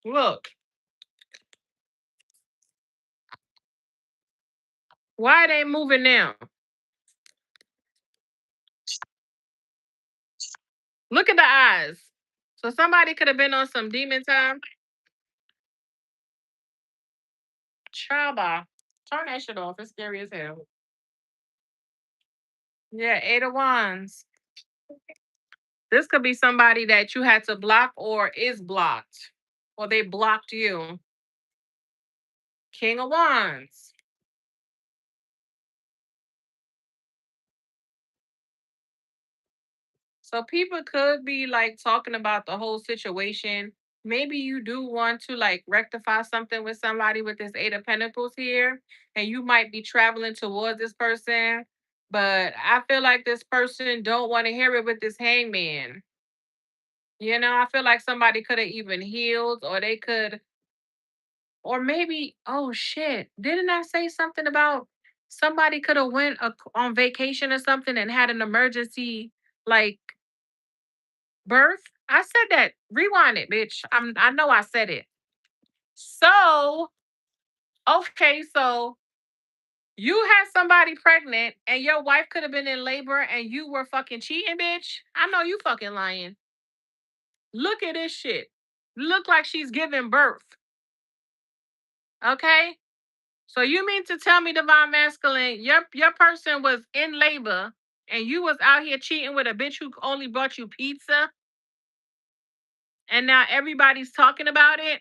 Look. Why are they moving now? Look at the eyes. So somebody could have been on some demon time. Chaba. Turn that shit off. It's scary as hell. Yeah, Eight of Wands. This could be somebody that you had to block or is blocked, or they blocked you. King of Wands. So people could be like talking about the whole situation. Maybe you do want to like rectify something with somebody with this Eight of Pentacles here, and you might be traveling towards this person. But I feel like this person don't want to hear it with this hangman. I feel like somebody could have even healed, or they could, or maybe, oh shit, didn't I say something about somebody could have went on vacation or something and had an emergency like birth? I said that. Rewind it, bitch. I know I said it. So, okay, so you had somebody pregnant and your wife could have been in labor and you were fucking cheating, bitch. I know you fucking lying. Look at this shit. Look like she's giving birth. Okay? So you mean to tell me, Divine Masculine, your person was in labor and you was out here cheating with a bitch who only brought you pizza, and now everybody's talking about it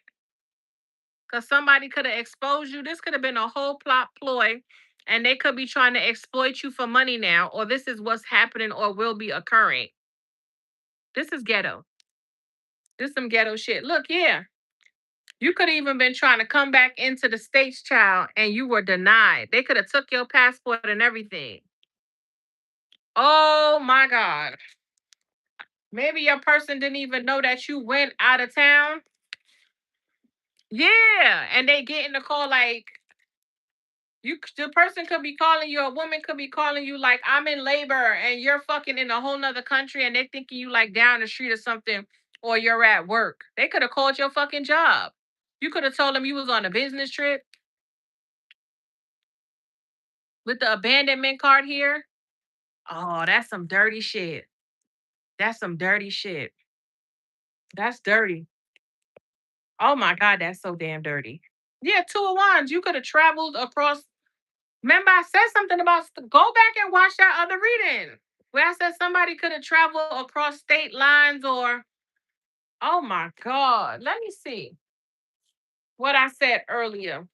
because somebody could have exposed you. This could have been a whole plot ploy, and they could be trying to exploit you for money now, or this is what's happening or will be occurring. This is ghetto. This some ghetto shit. Look, yeah. You could have even been trying to come back into the States, child, and you were denied. They could have took your passport and everything. Oh my God. Maybe your person didn't even know that you went out of town. Yeah. And they get in the call like the person could be calling you, a woman could be calling you like, I'm in labor and you're fucking in a whole nother country and they're thinking you like down the street or something, or you're at work. They could have called your fucking job. You could have told them you was on a business trip with the abandonment card here. Oh, that's some dirty shit. That's some dirty shit. That's dirty. Oh my God, that's so damn dirty. Yeah, two of wands. You could have traveled across. Remember, I said something about go back and watch that other reading where I said somebody could have traveled across state lines or. Oh my God. Let me see what I said earlier.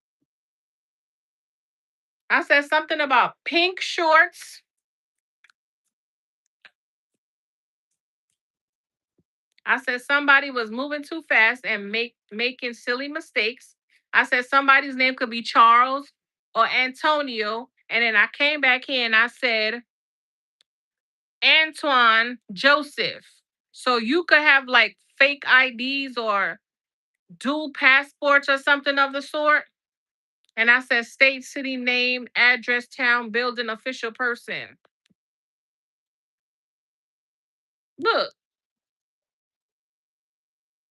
I said something about pink shorts. I said somebody was moving too fast and making silly mistakes. I said somebody's name could be Charles or Antonio. And then I came back here and I said Antoine Joseph. So you could have like fake IDs or dual passports or something of the sort. And I said state, city, name, address, town, building, official person. Look,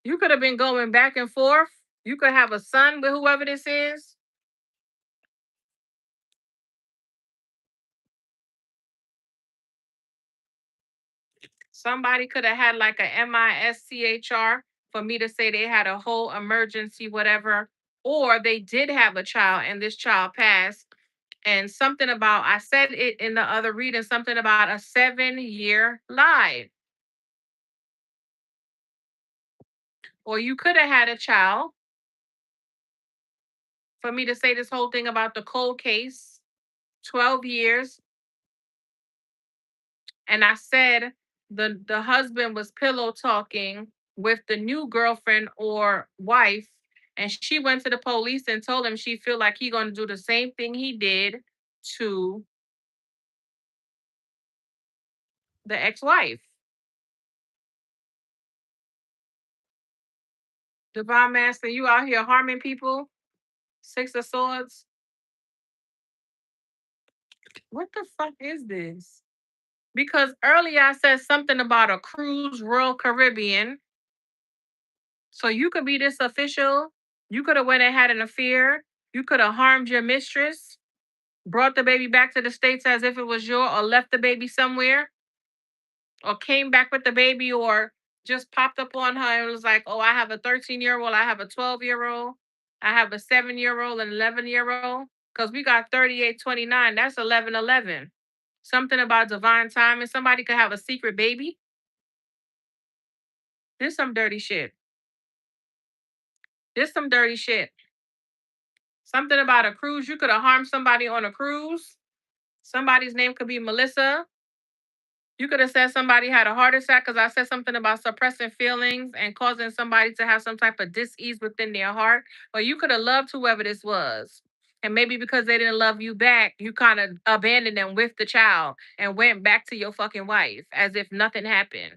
you could have been going back and forth. You could have a son with whoever this is. Somebody could have had like a MISCHR for me to say they had a whole emergency, whatever. Or they did have a child and this child passed. And something about, I said it in the other reading, something about a 7-year lie. Or you could have had a child for me to say this whole thing about the cold case, 12 years. And I said the husband was pillow talking with the new girlfriend or wife, and she went to the police and told him she feel like he gonna do the same thing he did to the ex-wife. Divine Master, you out here harming people. Six of Swords. What the fuck is this? Because earlier I said something about a cruise Royal Caribbean. So you could be this official. You could have went and had an affair. You could have harmed your mistress, brought the baby back to the States as if it was your, or left the baby somewhere, or came back with the baby, or just popped up on her and was like, oh, I have a 13-year-old, I have a 12-year-old, I have a 7-year-old and 11-year-old. Because we got 3829. That's 1111. Something about divine timing. Somebody could have a secret baby. This some dirty shit. This some dirty shit. Something about a cruise. You could have harmed somebody on a cruise. Somebody's name could be Melissa. You could have said somebody had a heart attack because I said something about suppressing feelings and causing somebody to have some type of dis-ease within their heart. Or you could have loved whoever this was. And maybe because they didn't love you back, you kind of abandoned them with the child and went back to your fucking wife as if nothing happened.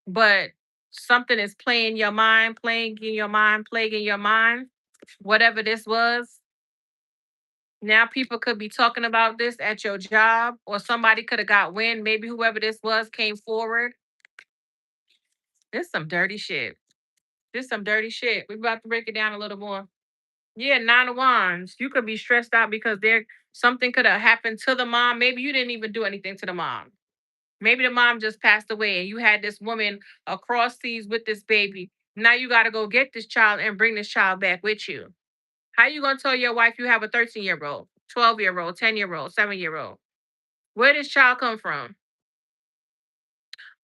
But something is playing your mind, playing in your mind, plaguing your mind. Whatever this was, now people could be talking about this at your job, or somebody could have got wind. Maybe whoever this was came forward. This some dirty shit. This some dirty shit. We about to break it down a little more. Yeah, 9 of Wands. You could be stressed out because there something could have happened to the mom. Maybe you didn't even do anything to the mom. Maybe the mom just passed away and you had this woman across seas with this baby. Now you got to go get this child and bring this child back with you. How you going to tell your wife you have a 13-year-old, 12-year-old, 10-year-old, 7-year-old? Where did this child come from?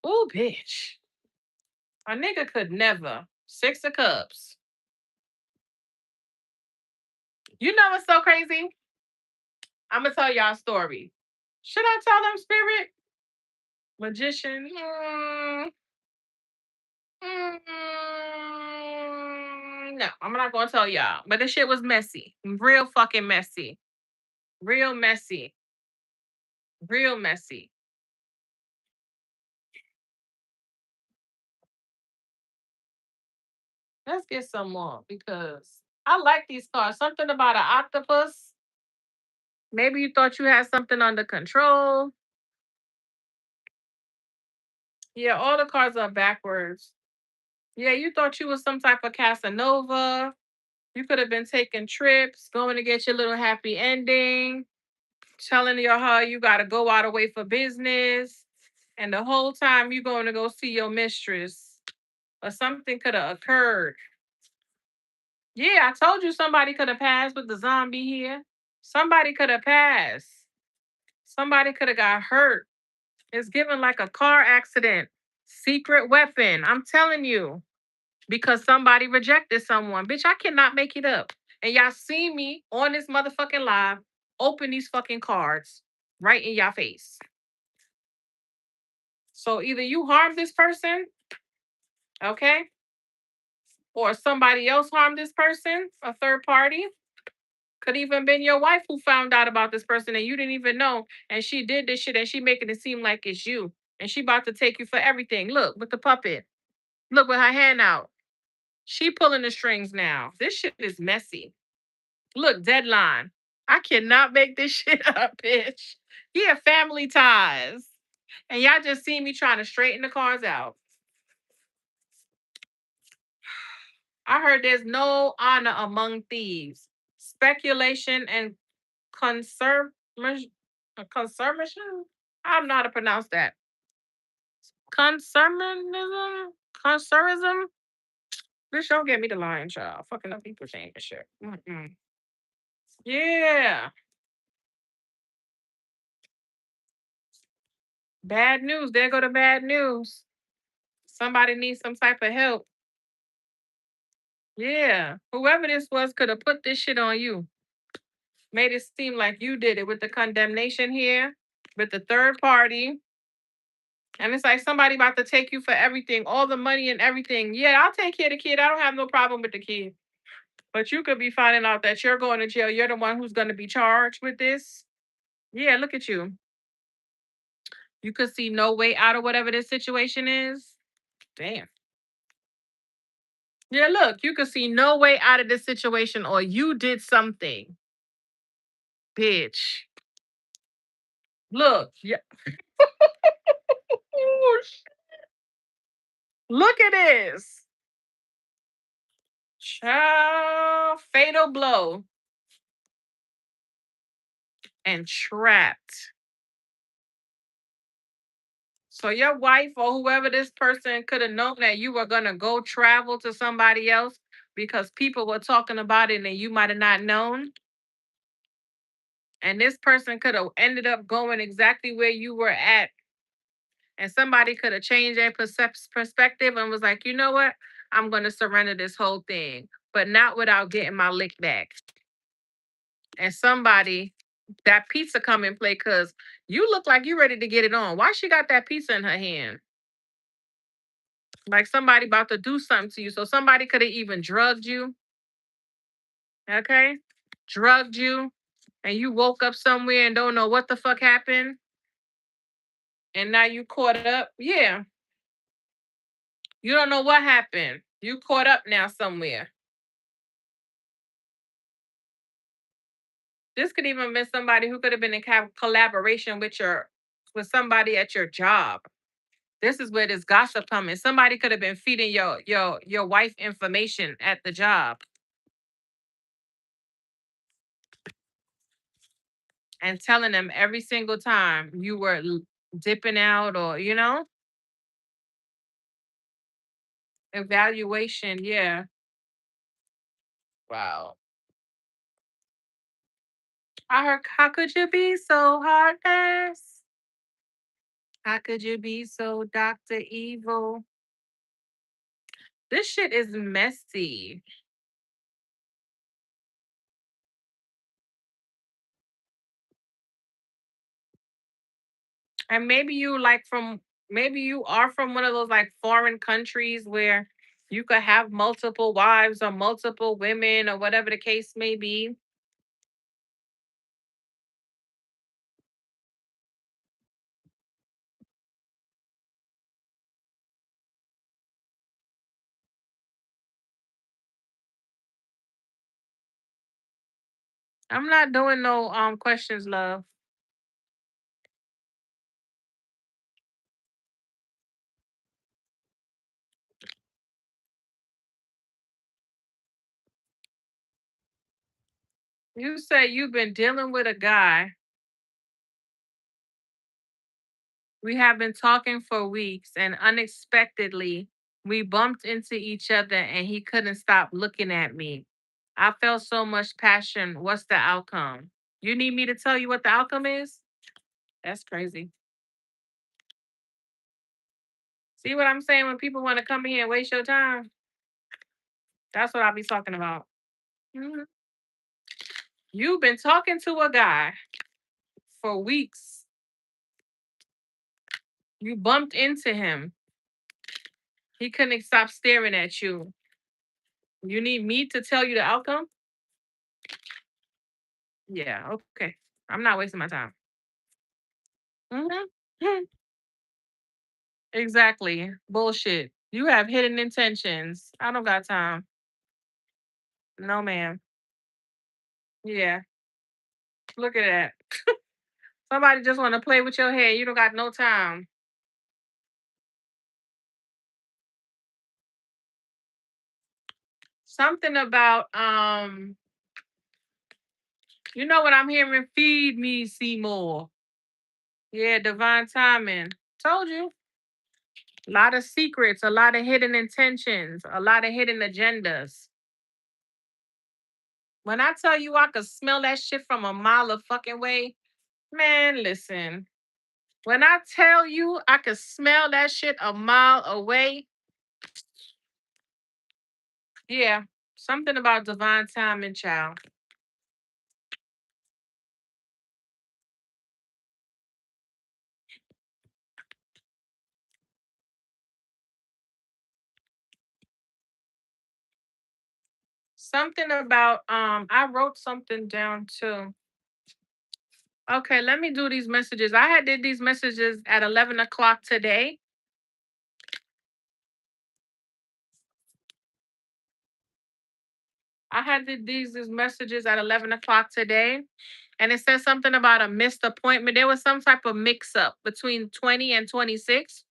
Oh, bitch. A nigga could never. 6 of Cups. You know what's so crazy? I'm going to tell y'all a story. Should I tell them, Spirit? Magician. No, I'm not gonna tell y'all. But the shit was messy. Real fucking messy. Real messy. Real messy. Let's get some more because I like these cards. Something about an octopus. Maybe you thought you had something under control. Yeah, all the cards are backwards. Yeah, you thought you was some type of Casanova. You could have been taking trips, going to get your little happy ending, telling your how you got to go out away for business. And the whole time you going to go see your mistress. Or something could have occurred. Yeah, I told you somebody could have passed with the zombie here. Somebody could have passed. Somebody could have got hurt. It's given like a car accident. Secret weapon. I'm telling you. Because somebody rejected someone. Bitch, I cannot make it up. And y'all see me on this motherfucking live open these fucking cards right in y'all face. So either you harm this person, okay, or somebody else harmed this person, a third party. Could even been your wife who found out about this person and you didn't even know, and she did this shit and she making it seem like it's you, and she about to take you for everything. Look with the puppet. Look with her hand out. She pulling the strings now. This shit is messy. Look, deadline. I cannot make this shit up, bitch. Yeah, family ties. And y'all just see me trying to straighten the cars out. I heard there's no honor among thieves. Speculation and conservation. Conservation? I don't know how to pronounce that. Conservatism? Conservatism? Bitch, don't get me the lion, child. Fucking up people saying this shit. Mm-mm. Yeah. Bad news. There go the bad news. Somebody needs some type of help. Yeah. Whoever this was could have put this shit on you. Made it seem like you did it with the condemnation here, with the third party. And it's like somebody about to take you for everything, all the money and everything. Yeah, I'll take care of the kid. I don't have no problem with the kid. But you could be finding out that you're going to jail. You're the one who's going to be charged with this. Yeah, look at you. You could see no way out of whatever this situation is. Damn. Yeah, look, you could see no way out of this situation, or you did something. Bitch. Look. Yeah. Look at this. Child, fatal blow and trapped. So your wife or whoever this person could have known that you were gonna go travel to somebody else because people were talking about it and you might have not known. And this person could have ended up going exactly where you were at. And somebody could have changed their perspective and was like, you know what? I'm gonna surrender this whole thing, but not without getting my lick back. And somebody that pizza come and play because you look like you ready to get it on. Why she got that pizza in her hand? Like somebody about to do something to you. So somebody could have even drugged you. Okay. drugged you, and you woke up somewhere and don't know what the fuck happened, and now you caught up. Yeah, you don't know what happened. You caught up now somewhere. This could even been somebody who could have been in collaboration with somebody at your job. This is where this gossip coming. Somebody could have been feeding your wife information at the job and telling them every single time you were dipping out, or evaluation. Yeah. Wow. I heard, how could you be so heartless? How could you be so Dr. Evil? This shit is messy. And maybe you are from one of those like foreign countries where you could have multiple wives or multiple women or whatever the case may be. I'm not doing no questions, love. You say you've been dealing with a guy. We have been talking for weeks, and unexpectedly we bumped into each other and he couldn't stop looking at me. I felt so much passion. What's the outcome? You need me to tell you what the outcome is? That's crazy. See what I'm saying? When people want to come in here and waste your time, that's what I'll be talking about. Mhm. You've been talking to a guy for weeks. You bumped into him. He couldn't stop staring at you. You need me to tell you the outcome? Yeah, okay. I'm not wasting my time. Hmm. Exactly. Bullshit. You have hidden intentions. I don't got time. No, ma'am. Yeah. Look at that. Somebody just want to play with your head. You don't got no time. Something about you know what I'm hearing? Feed me, Seymour. Yeah, divine timing. Told you. A lot of secrets, a lot of hidden intentions, a lot of hidden agendas. When I tell you I could smell that shit from a mile of fucking way, man, listen. When I tell you I could smell that shit a mile away, yeah, something about divine timing, child. Something about I wrote something down too. Okay, let me do these messages. I had did these messages at 11 o'clock today. I had did these messages at 11 o'clock today, and it says something about a missed appointment. There was some type of mix up between 20 and 26.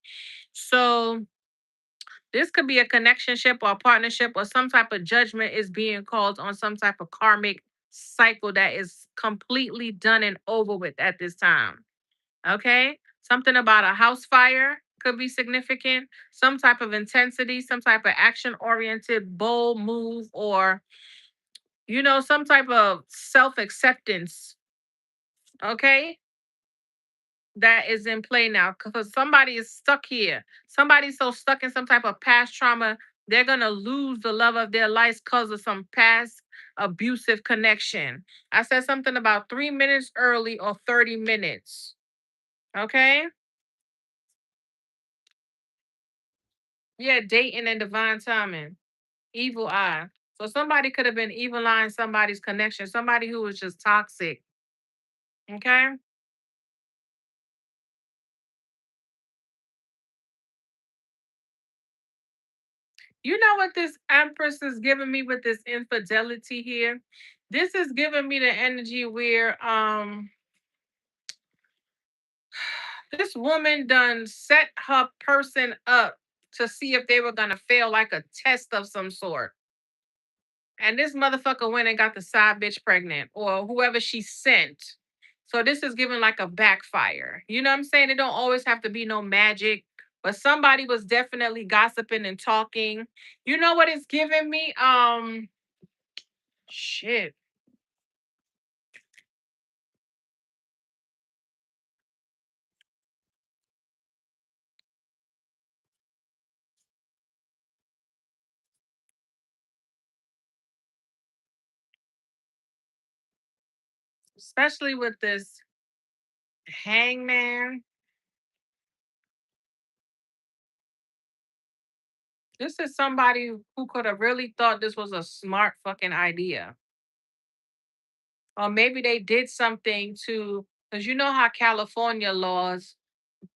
So this could be a connectionship or a partnership, or some type of judgment is being called on some type of karmic cycle that is completely done and over with at this time. Okay? Something about a house fire could be significant. Some type of intensity, some type of action oriented, bold move, or, some type of self acceptance. Okay? That is in play now because somebody is stuck here. Somebody's so stuck in some type of past trauma, they're going to lose the love of their life because of some past abusive connection. I said something about 3 minutes early or 30 minutes. Okay? Yeah, dating and divine timing. Evil eye. So somebody could have been evil eyeing somebody's connection, somebody who was just toxic. Okay. You know what this Empress is giving me with this infidelity here? This is giving me the energy where this woman done set her person up to see if they were gonna fail like a test of some sort. And this motherfucker went and got the side bitch pregnant or whoever she sent. So this is giving like a backfire. You know what I'm saying? It don't always have to be no magic, but somebody was definitely gossiping and talking. You know what it's giving me? Shit. Especially with this hangman. This is somebody who could have really thought this was a smart fucking idea. Or maybe they did something to, because you know how California laws,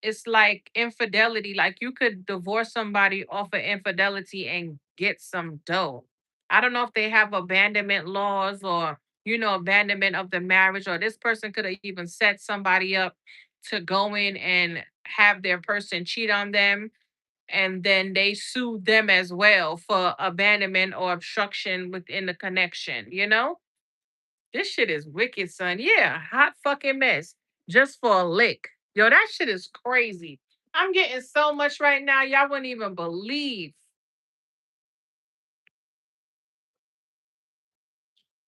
it's like infidelity. Like you could divorce somebody off of infidelity and get some dough. I don't know if they have abandonment laws or, abandonment of the marriage, or this person could have even set somebody up to go in and have their person cheat on them. And then they sued them as well for abandonment or obstruction within the connection. This shit is wicked, son. Yeah, hot fucking mess. Just for a lick. Yo, that shit is crazy. I'm getting so much right now, y'all wouldn't even believe.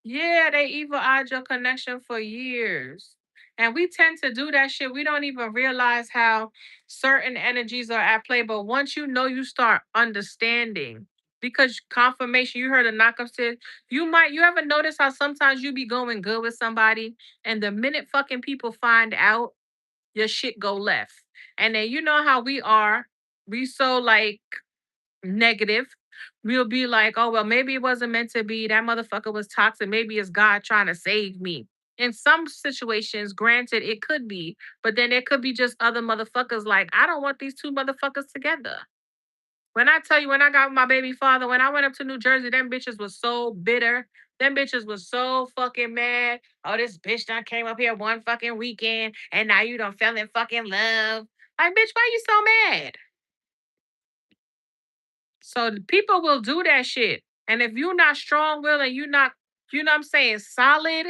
Yeah, they evil eyed your connection for years. And we tend to do that shit. We don't even realize how certain energies are at play. But once you know, you start understanding. Because confirmation, you heard a knock upstairs. You ever notice how sometimes you be going good with somebody, and the minute fucking people find out, your shit go left. And then you know how we are. We so like negative. We'll be like, oh, well, maybe it wasn't meant to be. That motherfucker was toxic. Maybe it's God trying to save me. In some situations, granted, it could be, but then there could be just other motherfuckers like, I don't want these two motherfuckers together. When I tell you, when I got with my baby father, when I went up to New Jersey, them bitches was so bitter. Them bitches was so fucking mad. Oh, this bitch done came up here one fucking weekend and now you done fell in fucking love. Like, bitch, why you so mad? So people will do that shit. And if you're not strong willed and you're not, what I'm saying, solid,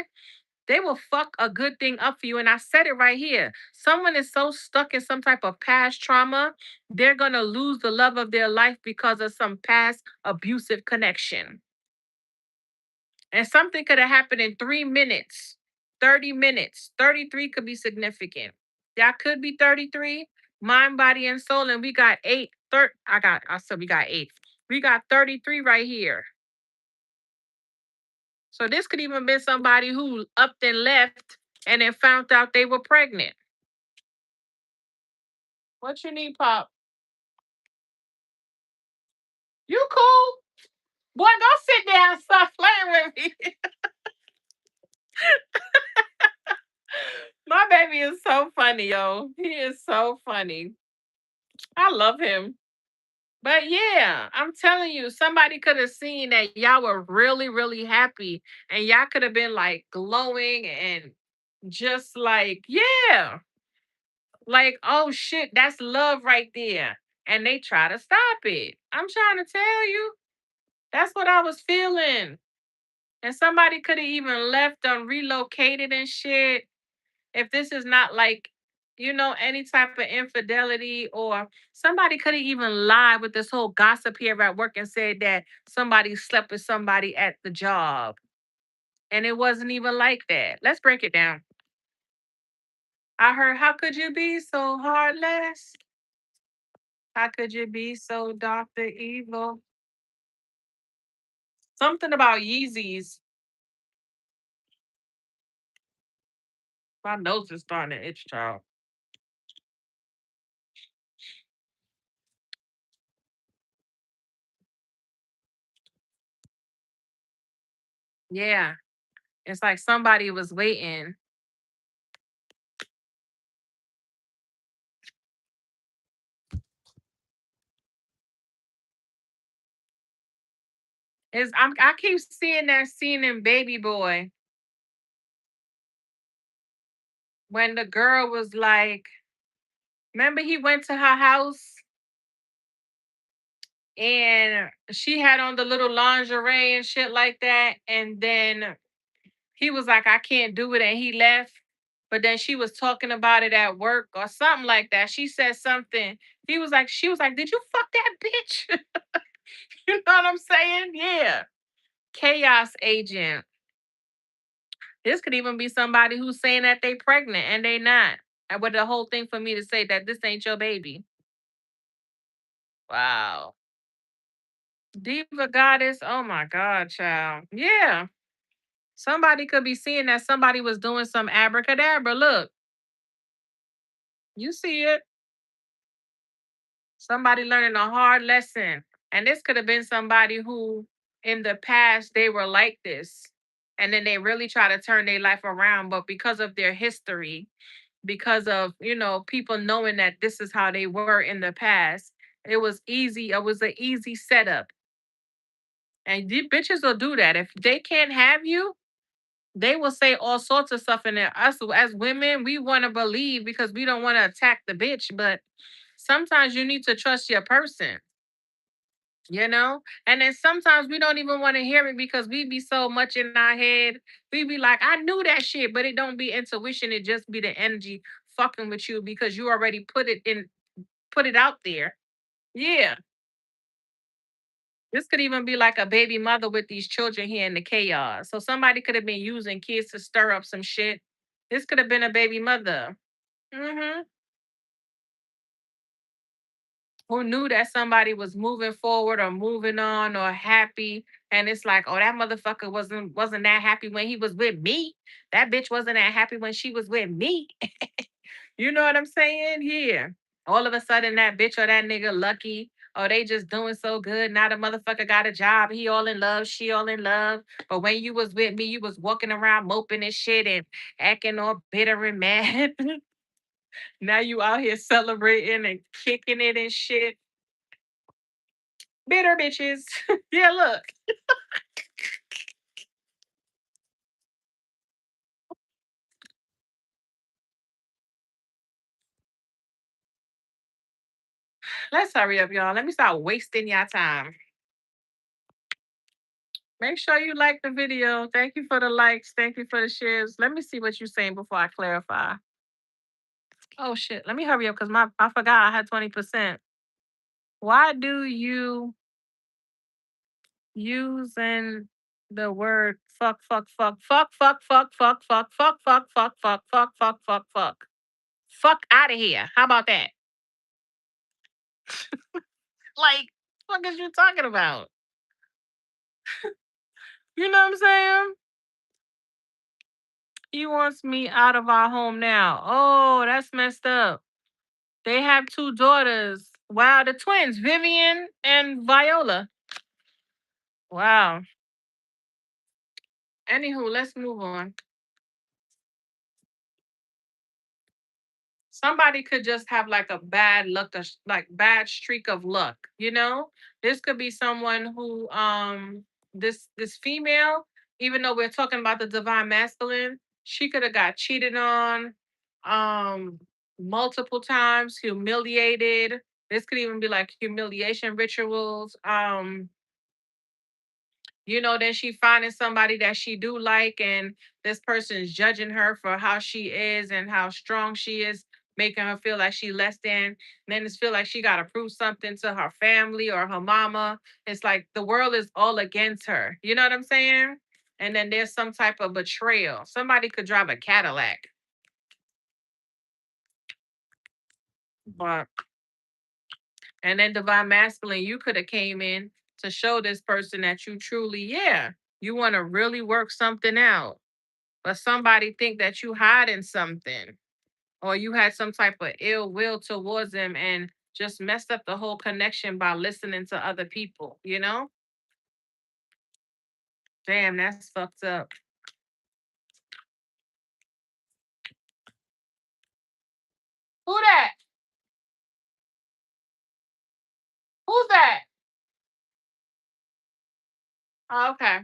they will fuck a good thing up for you. And I said it right here. Someone is so stuck in some type of past trauma, they're gonna lose the love of their life because of some past abusive connection. And something could have happened in 3 minutes, 30 minutes. 33 could be significant. That could be 33, mind, body, and soul. And we got eight. I said we got eight. We got 33 right here. So this could even been somebody who upped and left and then found out they were pregnant. What you need, Pop? You cool? Boy, go sit down and stop playing with me. My baby is so funny, yo. He is so funny. I love him. But yeah, I'm telling you, somebody could have seen that y'all were really, really happy and y'all could have been like glowing and just like, yeah, like, oh shit, that's love right there. And they try to stop it. I'm trying to tell you, that's what I was feeling. And somebody could have even left and relocated and shit. If this is not like, any type of infidelity, or somebody could have even lied with this whole gossip here at work and said that somebody slept with somebody at the job. And it wasn't even like that. Let's break it down. I heard, how could you be so heartless? How could you be so Dr. Evil? Something about Yeezys. My nose is starting to itch, child. Yeah. It's like somebody was waiting. I keep seeing that scene in Baby Boy when the girl was like, remember he went to her house and she had on the little lingerie and shit like that. And then he was like, I can't do it. And he left. But then she was talking about it at work or something like that. She said something. She was like, did you fuck that bitch? You know what I'm saying? Yeah. Chaos agent. This could even be somebody who's saying that they pregnant and they not. And with the whole thing for me to say that this ain't your baby. Wow. Diva goddess. Oh my God, child. Yeah. Somebody could be seeing that somebody was doing some abracadabra. Look, you see it. Somebody learning a hard lesson. And this could have been somebody who in the past they were like this. And then they really try to turn their life around. But because of their history, because of, people knowing that this is how they were in the past, it was easy. It was an easy setup. And these bitches will do that. If they can't have you, they will say all sorts of stuff in there. Us as women, we want to believe because we don't want to attack the bitch. But sometimes you need to trust your person, you know? And then sometimes we don't even want to hear it because we be so much in our head. We be like, I knew that shit, but it don't be intuition. It just be the energy fucking with you because you already put it out there. Yeah. This could even be like a baby mother with these children here in the chaos. So somebody could have been using kids to stir up some shit. This could have been a baby mother. Hmm. Who knew that somebody was moving forward or moving on or happy. And it's like, oh, that motherfucker wasn't that happy when he was with me. That bitch wasn't that happy when she was with me. You know what I'm saying? Yeah. All of a sudden that bitch or that nigga lucky. Oh, they just doing so good. Now the motherfucker got a job. He all in love. She all in love. But when you was with me, you was walking around moping and shit and acting all bitter and mad. Now you out here celebrating and kicking it and shit. Bitter bitches. Yeah, look. Let's hurry up, y'all. Let me stop wasting your time. Make sure you like the video. Thank you for the likes. Thank you for the shares. Let me see what you're saying before I clarify. Oh shit. Let me hurry up because my I forgot I had 20%. Why do you using the word fuck? Fuck out of here. How about that? Like, fuck is you talking about? You know what I'm saying? He wants me out of our home now. Oh, that's messed up. They have two daughters. Wow, the twins, Vivian and Viola. Wow. Anywho, let's move on. Somebody could just have like a bad luck, like bad streak of luck. This could be someone who, this female, even though we're talking about the divine masculine, she could have got cheated on, um, multiple times, humiliated. This could even be like humiliation rituals. Then she finding somebody that she do like, and this person is judging her for how she is and how strong she is, making her feel like she less than. And then it's feel like she got to prove something to her family or her mama. It's like the world is all against her. You know what I'm saying? And then there's some type of betrayal. Somebody could drive a Cadillac, but and then divine masculine, you could have came in to show this person that you truly, yeah, you want to really work something out, but somebody think that you hiding something or you had some type of ill will towards them and just messed up the whole connection by listening to other people. Damn, that's fucked up. Who that? Who's that? Oh, okay.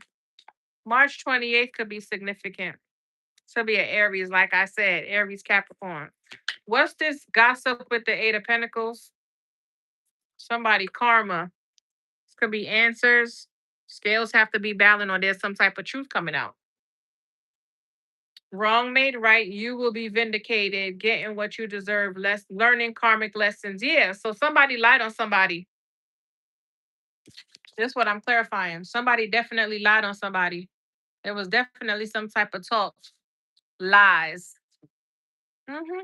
March 28th could be significant. So be an Aries, like I said, Aries Capricorn. What's this gossip with the Eight of Pentacles? Somebody karma. This could be answers. Scales have to be balanced, or there's some type of truth coming out. Wrong made right. You will be vindicated, getting what you deserve, less learning karmic lessons. Yeah. So somebody lied on somebody. That's what I'm clarifying. Somebody definitely lied on somebody. There was definitely some type of talk. Lies. Hmm.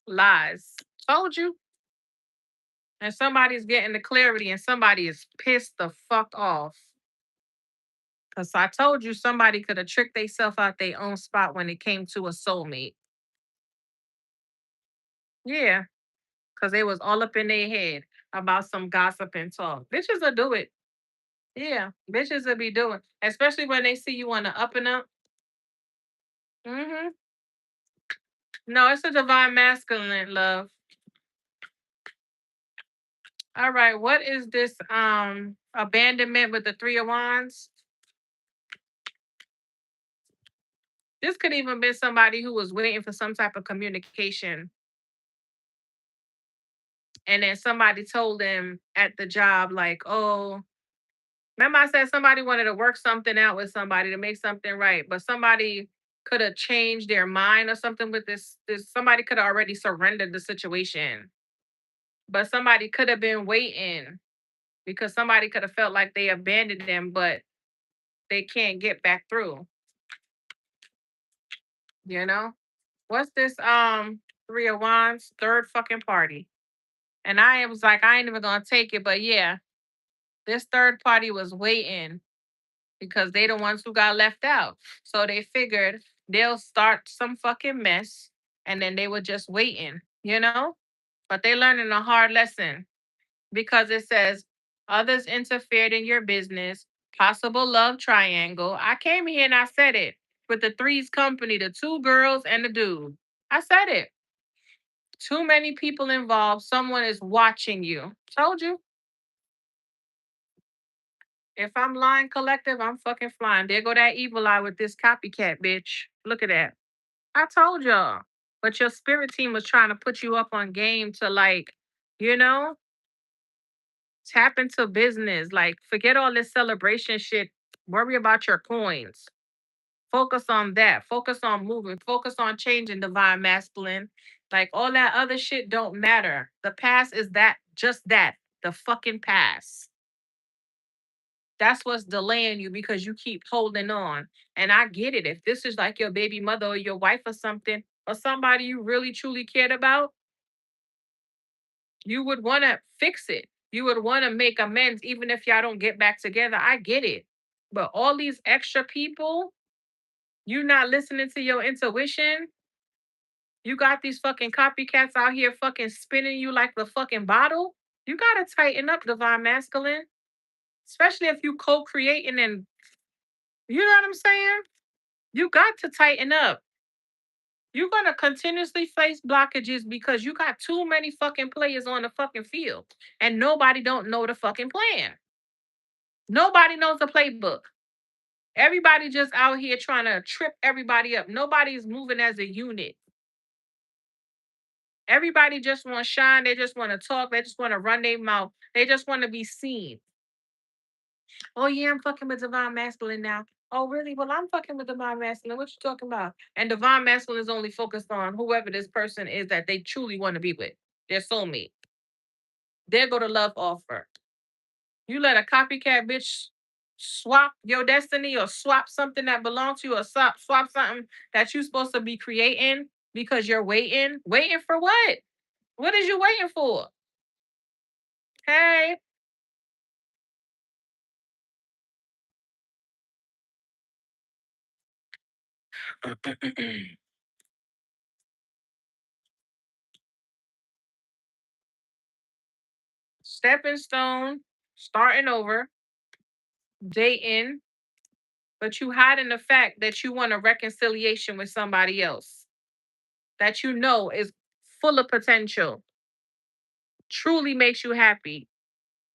Lies. Told you. And somebody's getting the clarity and somebody is pissed the fuck off. Because I told you somebody could have tricked themselves out their own spot when it came to a soulmate. Yeah. Because they was all up in their head about some gossip and talk. Bitches will do it. Yeah. Bitches will be doing, especially when they see you on the up and up. Hmm. No, it's a divine masculine, love. All right. What is this abandonment with the three of wands? This could even be somebody who was waiting for some type of communication. And then somebody told them at the job, like, oh, remember I said somebody wanted to work something out with somebody to make something right, but somebody could have changed their mind or something with this somebody could have already surrendered the situation. But somebody could have been waiting because somebody could have felt like they abandoned them, but they can't get back through, you know? What's this three of wands, third fucking party? And I was like, I ain't even gonna take it, but yeah, this third party was waiting because they the ones who got left out. So they figured they'll start some fucking mess and then they were just waiting, you know? But they learning a hard lesson because it says others interfered in your business, possible love triangle. I came here and I said it with the threes company, the two girls and the dude. I said it. Too many people involved. Someone is watching you. Told you. If I'm lying collective, I'm fucking flying. There go that evil eye with this copycat bitch. Look at that. I told y'all. But your spirit team was trying to put you up on game to like, you know, tap into business. Like, forget all this celebration shit. Worry about your coins. Focus on that. Focus on moving. Focus on changing divine masculine. Like all that other shit don't matter. The past is that, just that. The fucking past. That's what's delaying you because you keep holding on. And I get it. If this is like your baby mother or your wife or something, or somebody you really truly cared about, you would want to fix it. You would want to make amends, even if y'all don't get back together. I get it. But all these extra people, you not listening to your intuition. You got these fucking copycats out here fucking spinning you like the fucking bottle. You gotta tighten up, divine masculine. Especially if you co-creating and you know what I'm saying? You got to tighten up. You're gonna continuously face blockages because you got too many fucking players on the fucking field and nobody don't know the fucking plan. Nobody knows the playbook. Everybody just out here trying to trip everybody up. Nobody's moving as a unit. Everybody just want to shine. They just want to talk. They just want to run their mouth. They just want to be seen. Oh yeah, I'm fucking with divine masculine now. Oh really? Well, I'm fucking with divine masculine. What you talking about? And divine masculine is only focused on whoever this person is that they truly want to be with. Their soulmate. There go the love offer. You let a copycat bitch swap your destiny or swap something that belongs to you or swap something that you're supposed to be creating because you're waiting. Waiting for what? What is you waiting for? Hey. Stepping stone, starting over, dating. but you hiding the fact that you want a reconciliation with somebody else that you know is full of potential, truly makes you happy,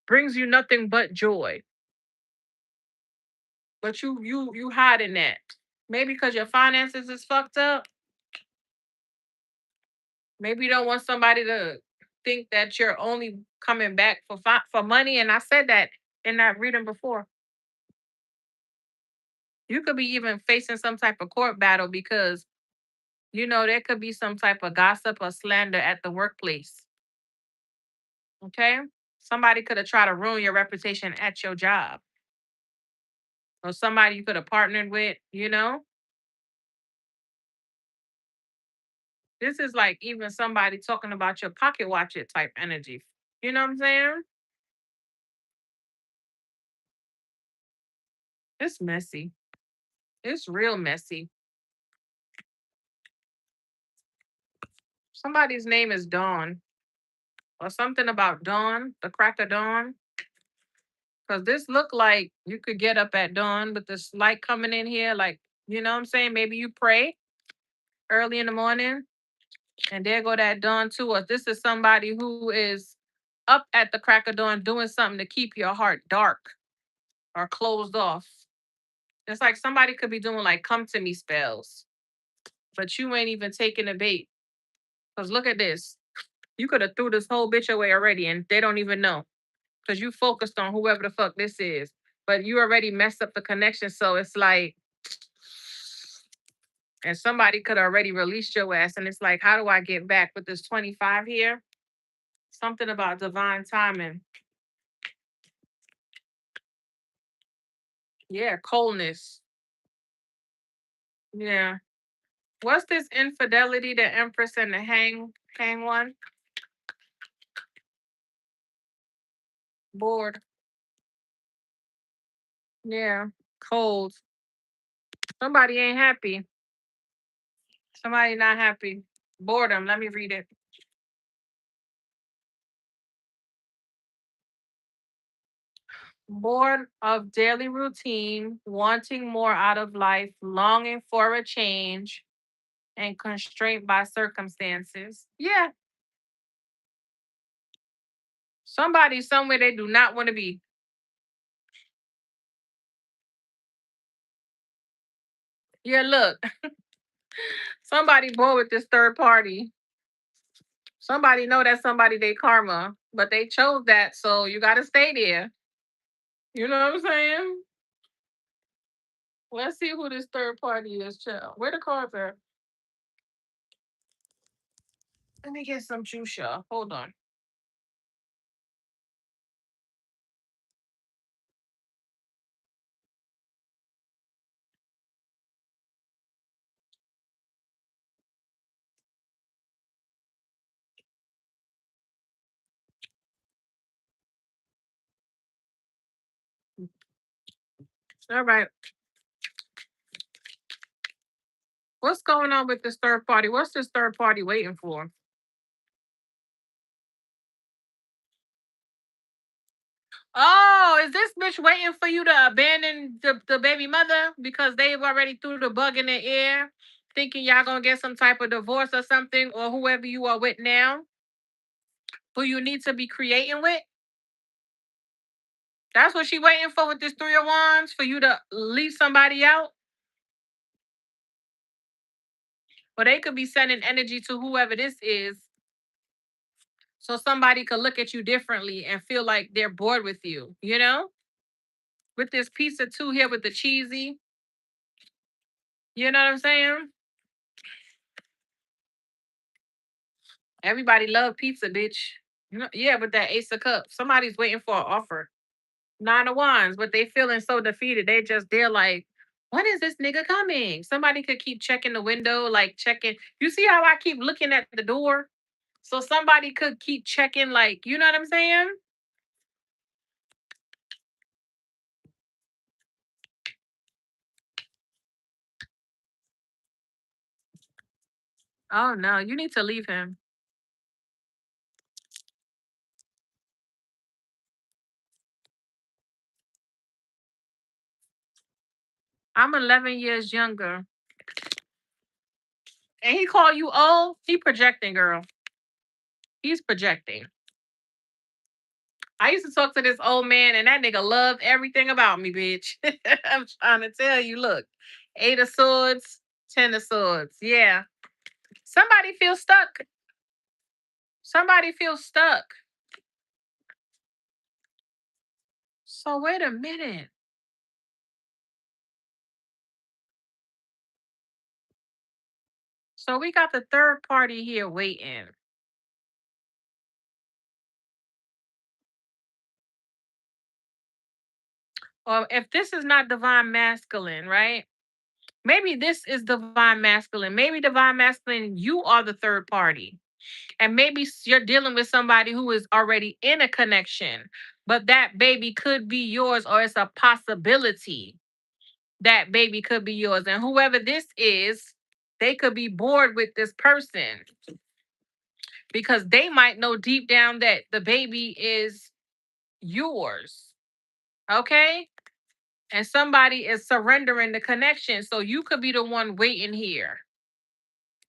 brings you nothing but joy. But you hiding that. Maybe because your finances is fucked up. Maybe you don't want somebody to think that you're only coming back for for money. And I said that in that reading before. You could be even facing some type of court battle because there could be some type of gossip or slander at the workplace. Okay, somebody could have tried to ruin your reputation at your job, or somebody you could have partnered with. This is like even somebody talking about your pocket watch it type energy. You know what I'm saying? It's messy. It's real messy. Somebody's name is Dawn or something about dawn, the crack of dawn. Because this look like you could get up at dawn with this light coming in here. Like, you know what I'm saying? Maybe you pray early in the morning and there go that dawn to us. This is somebody who is up at the crack of dawn doing something to keep your heart dark or closed off. It's like somebody could be doing like come to me spells, but you ain't even taking the bait. Because look at this. You could have threw this whole bitch away already and they don't even know. Because you focused on whoever the fuck this is. But you already messed up the connection. So it's like, and somebody could have already released your ass. And it's like, how do I get back with this 25 here? Something about divine timing. Yeah, coldness. Yeah. What's this infidelity, the Empress and the hang one? Bored. Yeah. Cold. Somebody ain't happy. Somebody not happy. Boredom. Let me read it. Bored of daily routine, wanting more out of life, longing for a change, and constrained by circumstances. Yeah. Somebody somewhere they do not want to be. Yeah, look. Somebody bored with this third party. Somebody know that somebody they karma, but they chose that, so you gotta stay there. You know what I'm saying? Let's see who this third party is, child. Where the cards are? Let me get some juice, y'all. Hold on. All right. What's going on with this third party? What's this third party waiting for? Oh, is this bitch waiting for you to abandon the baby mother because they've already threw the bug in the air, thinking y'all gonna get some type of divorce or something, or whoever you are with now, who you need to be creating with? That's what she waiting for with this three of wands, for you to leave somebody out. But they could be sending energy to whoever this is, so somebody could look at you differently and feel like they're bored with you, With this piece of two here with the cheesy, you know what I'm saying? Everybody love pizza, bitch. Yeah, with that Ace of Cups. Somebody's waiting for an offer. Nine of Wands, but they feeling so defeated. They're like, when is this nigga coming? Somebody could keep checking the window, like checking. You see how I keep looking at the door? So somebody could keep checking, like, you know what I'm saying? Oh no, you need to leave him. I'm 11 years younger. And he call you old? He projecting, girl. He's projecting. I used to talk to this old man, and that nigga loved everything about me, bitch. I'm trying to tell you, look, 8 of swords, 10 of swords. Yeah. Somebody feels stuck. Somebody feels stuck. So wait a minute. So we got the third party here waiting. Or if this is not divine masculine, right? Maybe this is divine masculine. Maybe divine masculine, you are the third party. And maybe you're dealing with somebody who is already in a connection, but that baby could be yours, or it's a possibility that baby could be yours. And whoever this is, they could be bored with this person because they might know deep down that the baby is yours. Okay. And somebody is surrendering the connection. So you could be the one waiting here.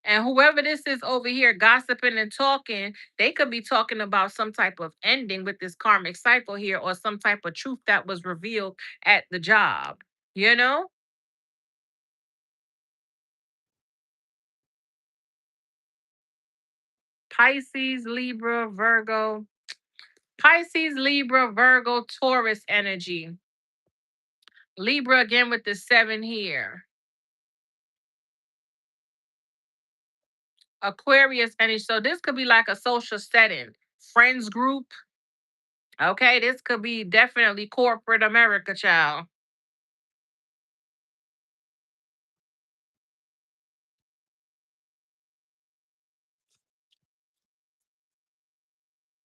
And whoever this is over here gossiping and talking, they could be talking about some type of ending with this karmic cycle here, or some type of truth that was revealed at the job. You know? Pisces, Libra, Virgo. Pisces, Libra, Virgo, Taurus energy. Libra again with the 7 here. Aquarius energy. So this could be like a social setting, friends group. Okay, this could be definitely corporate America, child.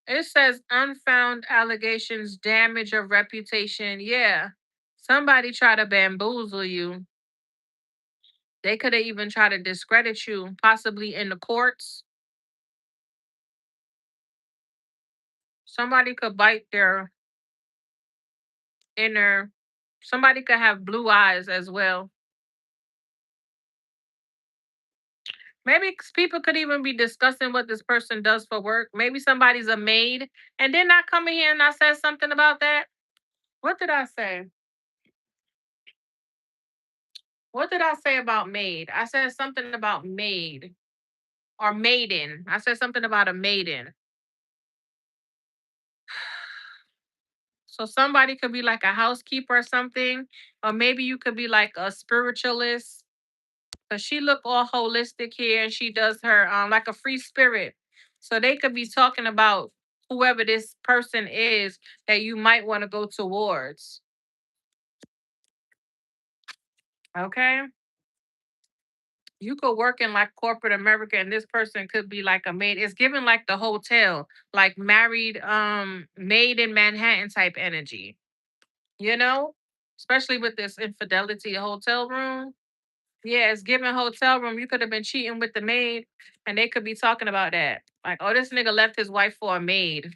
It says unfound allegations, damage of reputation. Yeah. Somebody try to bamboozle you. They could have even tried to discredit you, possibly in the courts. Somebody could bite their inner, somebody could have blue eyes as well. Maybe people could even be discussing what this person does for work. Maybe somebody's a maid and then I come in here and I said something about that. What did I say? What did I say about maid? I said something about maid or maiden. I said something about a maiden. So somebody could be like a housekeeper or something, or maybe you could be like a spiritualist. But she look all holistic here, and she does her like a free spirit. So they could be talking about whoever this person is that you might want to go towards. Okay. You could work in like corporate America, and this person could be like a maid. It's given like the hotel, like married, maid in Manhattan type energy, you know? Especially with this infidelity hotel room. Yeah, it's given hotel room. You could have been cheating with the maid, and they could be talking about that. Like, oh, this nigga left his wife for a maid,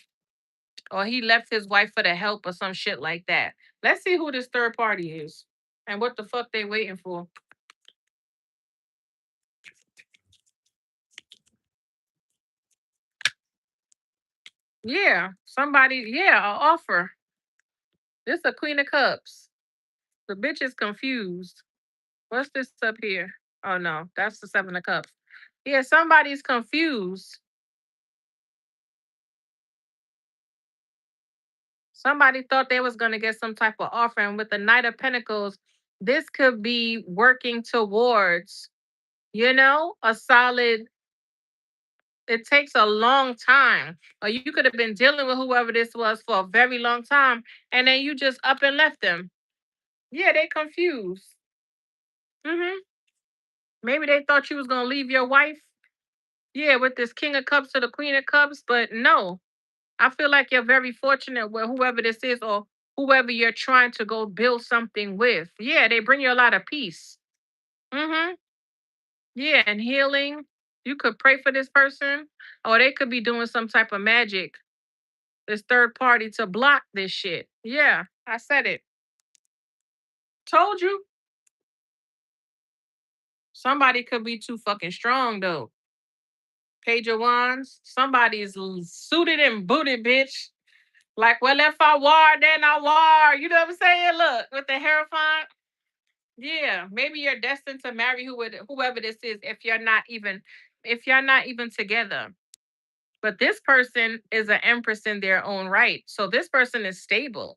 or he left his wife for the help, or some shit like that. Let's see who this third party is and what the fuck they waiting for. Yeah, somebody, yeah, a offer. This a queen of cups. The bitch is confused. What's this up here? Oh no, that's the 7 of cups. Yeah, somebody's confused. Somebody thought they was gonna get some type of offer, and with the Knight of Pentacles, this could be working towards, a solid. It takes a long time, or you could have been dealing with whoever this was for a very long time, and then you just up and left them. Yeah, they confused. Hmm. Maybe they thought you was gonna leave your wife. Yeah, with this King of Cups to the Queen of Cups, but no. I feel like you're very fortunate with whoever this is, or whoever you're trying to go build something with. Yeah, they bring you a lot of peace. Mm-hmm. Yeah, and healing. You could pray for this person, or they could be doing some type of magic, this third party, to block this shit. Yeah, I said it. Told you. Somebody could be too fucking strong though. Page of Wands. Somebody is suited and booted, bitch. Like, well, if I war, then I war. You know what I'm saying? Look, with the Hierophant. Yeah, maybe you're destined to marry whoever this is if you're not even together. But this person is an empress in their own right. So this person is stable.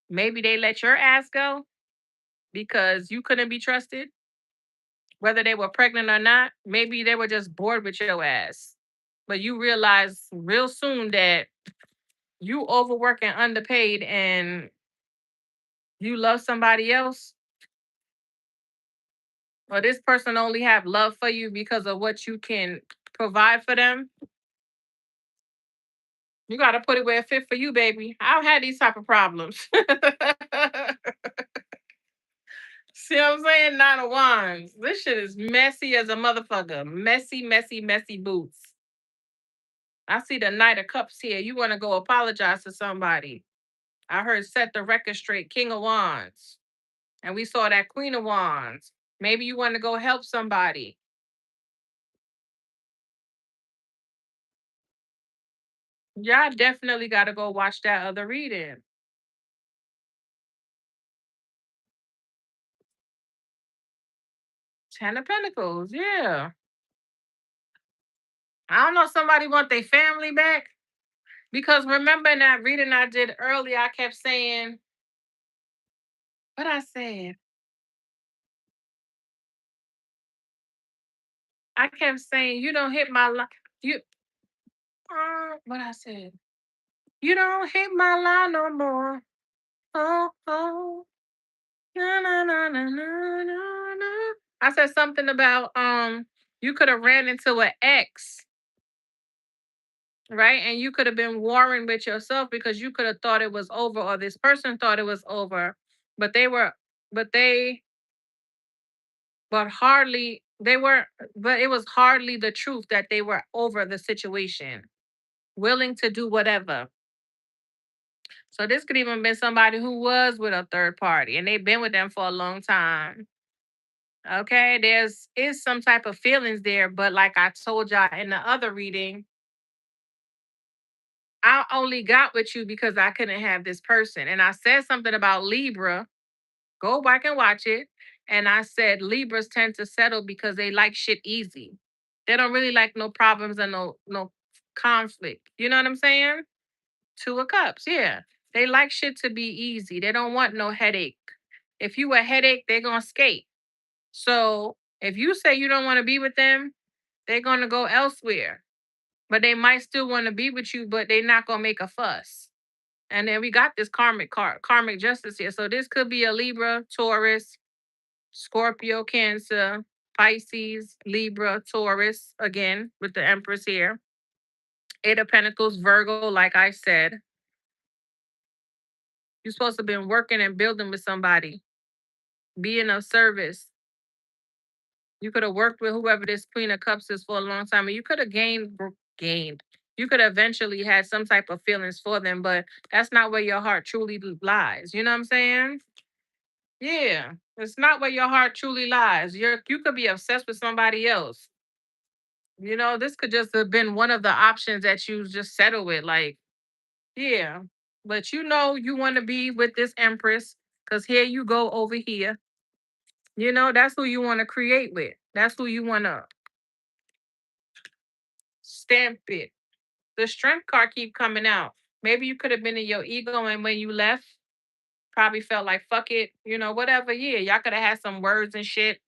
Maybe they let your ass go because you couldn't be trusted, whether they were pregnant or not. Maybe they were just bored with your ass. But you realize real soon that you overwork and underpaid and you love somebody else, or this person only have love for you because of what you can provide for them, you got to put it where it fit for you, baby. I've had these type of problems. See what I'm saying? Nine of Wands. This shit is messy as a motherfucker. Messy, messy, messy boots. I see the Knight of Cups here. You want to go apologize to somebody. I heard set the record straight. King of Wands. And we saw that Queen of Wands. Maybe you want to go help somebody. Y'all definitely got to go watch that other reading. Ten of Pentacles. Yeah. I don't know. Somebody want their family back. Because remember in that reading I did earlier, I kept saying, what I said? I kept saying, you don't hit my line. You, what I said? You don't hit my line no more. Oh, oh. Na, na, na, na, na, na, na. I said something about you could have ran into an ex, right? And you could have been warring with yourself because you could have thought it was over, or this person thought it was over, but they were, but they, but hardly, they were, but it was hardly the truth that they were over the situation, willing to do whatever. So this could even been somebody who was with a third party and they've been with them for a long time. Okay, there's is some type of feelings there, but like I told y'all in the other reading, I only got with you because I couldn't have this person. And I said something about Libra. Go back and watch it. And I said Libras tend to settle because they like shit easy. They don't really like no problems and no conflict. You know what I'm saying? Two of Cups, yeah. They like shit to be easy. They don't want no headache. If you a headache, they're gonna skate. So if you say you don't want to be with them, they're gonna go elsewhere. But they might still want to be with you, but they're not gonna make a fuss. And then we got this karmic card, karmic justice here. So this could be a Libra, Taurus, Scorpio, Cancer, Pisces, Libra, Taurus, again with the Empress here. Eight of Pentacles, Virgo, like I said. You're supposed to have been working and building with somebody, being of service. You could have worked with whoever this Queen of Cups is for a long time, and you could have gained. You could have eventually had some type of feelings for them, but that's not where your heart truly lies. You know what I'm saying? Yeah, it's not where your heart truly lies. You could be obsessed with somebody else. You know, this could just have been one of the options that you just settle with. Like, yeah, but you know, you want to be with this Empress because here you go over here. You know, that's who you want to create with. That's who you want to stamp it. The Strength card keep coming out. Maybe you could have been in your ego, and when you left, probably felt like fuck it, you know, whatever. Yeah, y'all could have had some words and shit.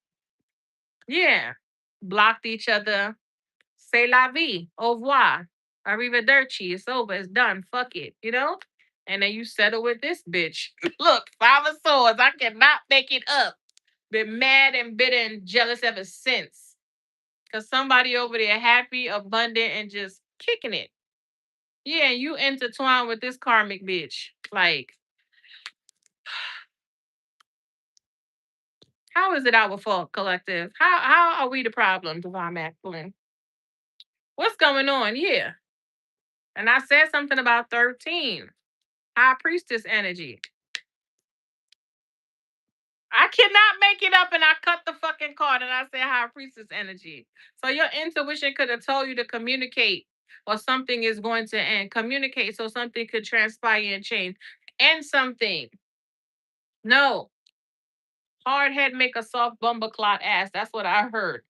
Yeah, blocked each other. Say la vie, au revoir, arrivederci. It's over. It's done. Fuck it. You know. And then you settle with this bitch. Look, Five of Swords. I cannot make it up. Been mad and bitter and jealous ever since. Cause somebody over there happy, abundant, and just kicking it. Yeah, you intertwine with this karmic bitch. Like, how is it our fault, collective? How are we the problem, Divine Masculine? What's going on? Yeah. And I said something about 13. High priestess energy. I cannot make it up, and I cut the fucking card and I say high priestess energy. So your intuition could have told you to communicate or something is going to end. Communicate so something could transpire and change. End something. No. Hard head make a soft bumble clot ass. That's what I heard.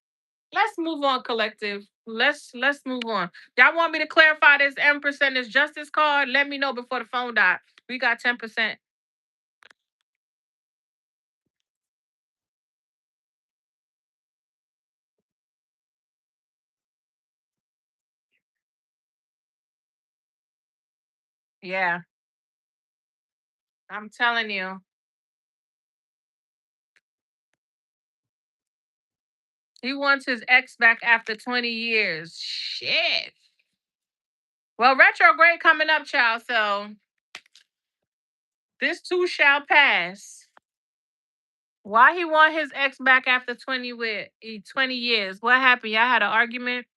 Let's move on, collective. Let's move on. Y'all want me to clarify this M percentage justice card? Let me know before the phone die. We got 10%. Yeah, I'm telling you. He wants his ex back after 20 years. Shit. Well, retrograde coming up, child. So this too shall pass. Why he want his ex back after 20 years? What happened? Y'all had an argument?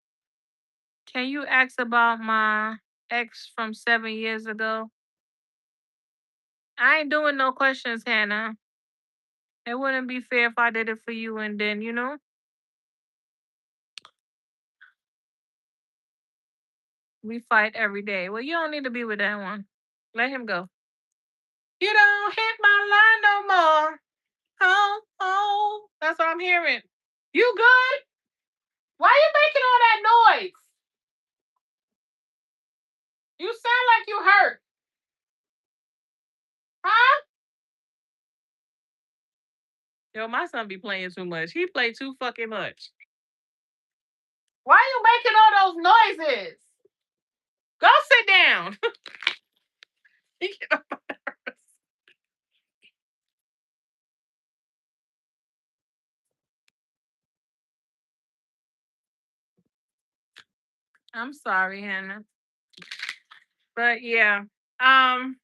Can you ask about my ex from 7 years ago? I ain't doing no questions, Hannah. It wouldn't be fair if I did it for you and then, we fight every day. Well, you don't need to be with that one. Let him go. You don't hit my line no more. Oh, oh. That's what I'm hearing. You good? Why you making all that noise? You sound like you hurt. Huh? Yo, my son be playing too much. He play too fucking much. Why you making all those noises? Go sit down. I'm sorry, Hannah. But yeah. Um,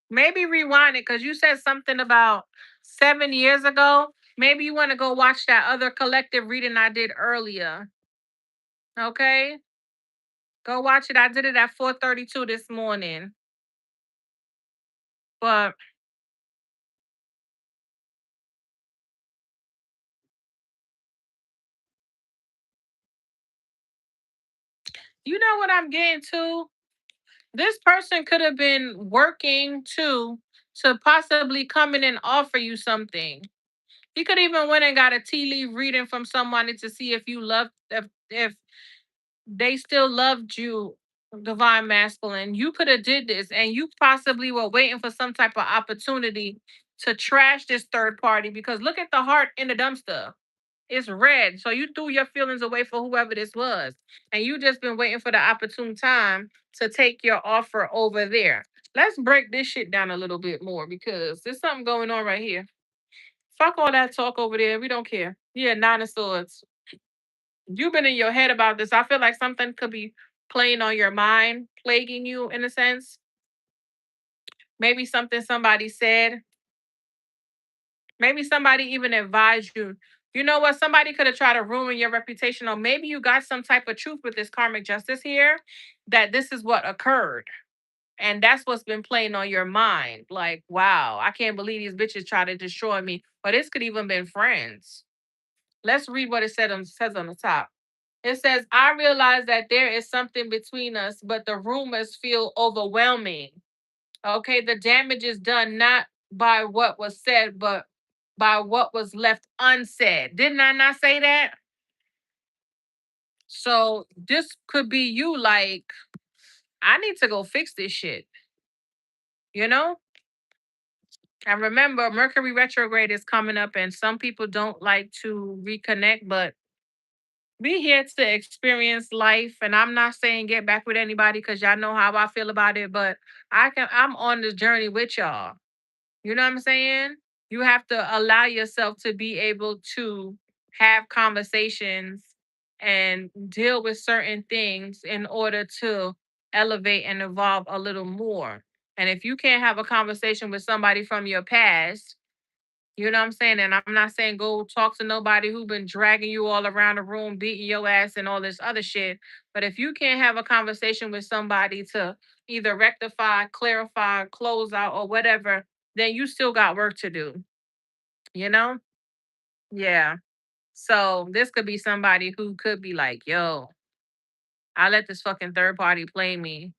maybe rewind it because you said something about 7 years ago. Maybe you want to go watch that other collective reading I did earlier. Okay? Go watch it. I did it at 4:32 this morning. But you know what I'm getting to? This person could have been working too to possibly come in and offer you something. He could even went and got a tea leaf reading from somebody to see if you love if they still loved you, divine masculine. You could have did this and you possibly were waiting for some type of opportunity to trash this third party because look at the heart in the dumpster. It's red. So you threw your feelings away for whoever this was. And you just been waiting for the opportune time to take your offer over there. Let's break this shit down a little bit more because there's something going on right here. Fuck all that talk over there. We don't care. Yeah, nine of swords. You've been in your head about this. I feel like something could be playing on your mind, plaguing you in a sense. Maybe something somebody said. Maybe somebody even advised you. You know what? Somebody could have tried to ruin your reputation, or maybe you got some type of truth with this karmic justice here that this is what occurred. And that's what's been playing on your mind. Like, wow, I can't believe these bitches try to destroy me. But this could even been friends. Let's read what it says on the top. It says, I realize that there is something between us, but the rumors feel overwhelming. Okay, the damage is done not by what was said, but by what was left unsaid. Didn't I not say that? So this could be you like, I need to go fix this shit, you know? And remember, Mercury retrograde is coming up, and some people don't like to reconnect, but we here to experience life. And I'm not saying get back with anybody because y'all know how I feel about it, but I'm on this journey with y'all. You know what I'm saying? You have to allow yourself to be able to have conversations and deal with certain things in order to elevate and evolve a little more. And if you can't have a conversation with somebody from your past, You know what I'm saying? And I'm not saying go talk to nobody who been dragging you all around the room, beating your ass and all this other shit. But if you can't have a conversation with somebody to either rectify, clarify, close out, or whatever, then you still got work to do. You know? Yeah. So this could be somebody who could be like, yo, I let this fucking third party play me.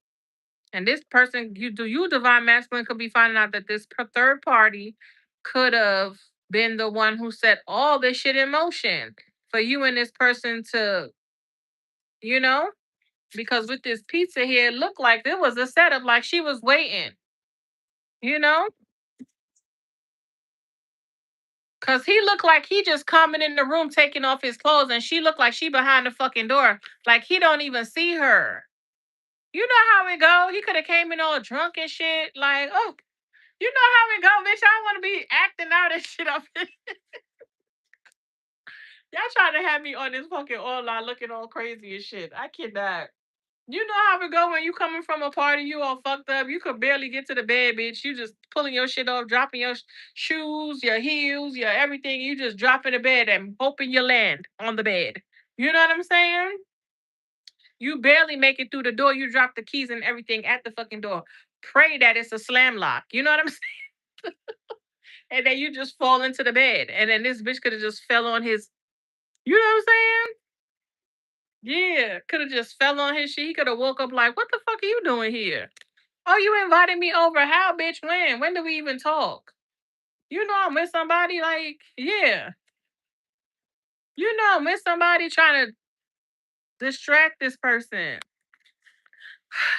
And this person, you divine masculine could be finding out that this third party could have been the one who set all this shit in motion for you and this person to, you know, because with this pizza here, it looked like it was a setup, like she was waiting, you know, because he looked like he just coming in the room taking off his clothes, and she looked like she behind the fucking door, like he don't even see her. You know how it go. He could have came in all drunk and shit, like, oh, you know how it go, bitch. I don't want to be acting out and shit up. Y'all trying to have me on this fucking online looking all crazy and shit. I cannot. You know how it go when you coming from a party, you all fucked up. You could barely get to the bed, bitch. You just pulling your shit off, dropping your shoes, your heels, your everything. You just drop in the bed and hoping you land on the bed. You know what I'm saying? You barely make it through the door. You drop the keys and everything at the fucking door. Pray that it's a slam lock. You know what I'm saying? And then you just fall into the bed. And then this bitch could have just fell on his, you know what I'm saying? Yeah, could have just fell on his shit. He could have woke up like, what the fuck are you doing here? Oh, you invited me over. How, bitch? When? When did we even talk? You know I'm with somebody. Like, yeah. You know I'm with somebody trying to distract this person.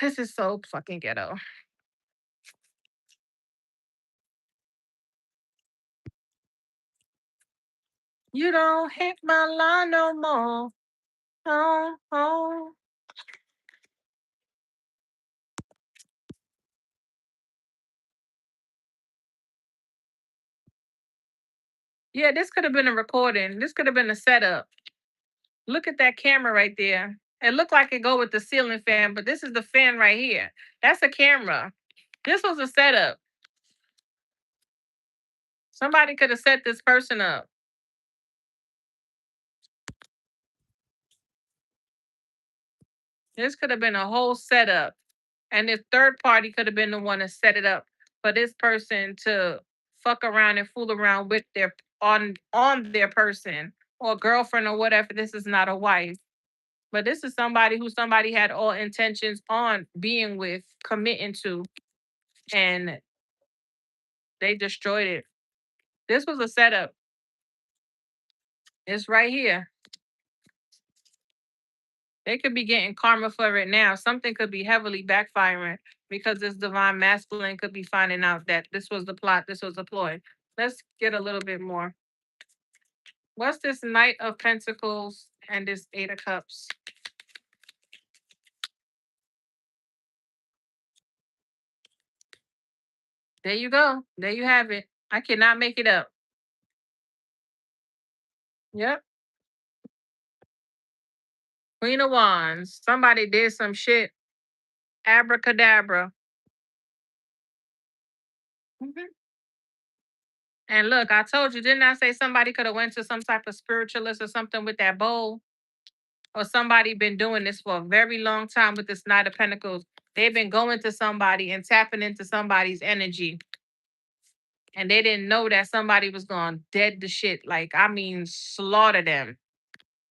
This is so fucking ghetto. You don't hit my line no more. Oh, oh. Yeah, this could have been a recording. This could have been a setup. Look at that camera right there. It looked like it go with the ceiling fan, but this is the fan right here. That's a camera. This was a setup. Somebody could have set this person up. This could have been a whole setup. And this third party could have been the one to set it up for this person to fuck around and fool around with their on their person or girlfriend or whatever. This is not a wife. But this is somebody who somebody had all intentions on being with, committing to, and they destroyed it. This was a setup. It's right here. They could be getting karma for it now. Something could be heavily backfiring because this divine masculine could be finding out that this was the plot, this was a ploy. Let's get a little bit more. What's this Knight of Pentacles and this Eight of Cups? There you go. There you have it. I cannot make it up. Yep. Queen of Wands. Somebody did some shit. Abracadabra. Mhm. And look, I told you, didn't I say somebody could have went to some type of spiritualist or something with that bowl? Or somebody been doing this for a very long time with this Knight of Pentacles. They've been going to somebody and tapping into somebody's energy. And they didn't know that somebody was going dead to shit. Like, I mean, slaughter them.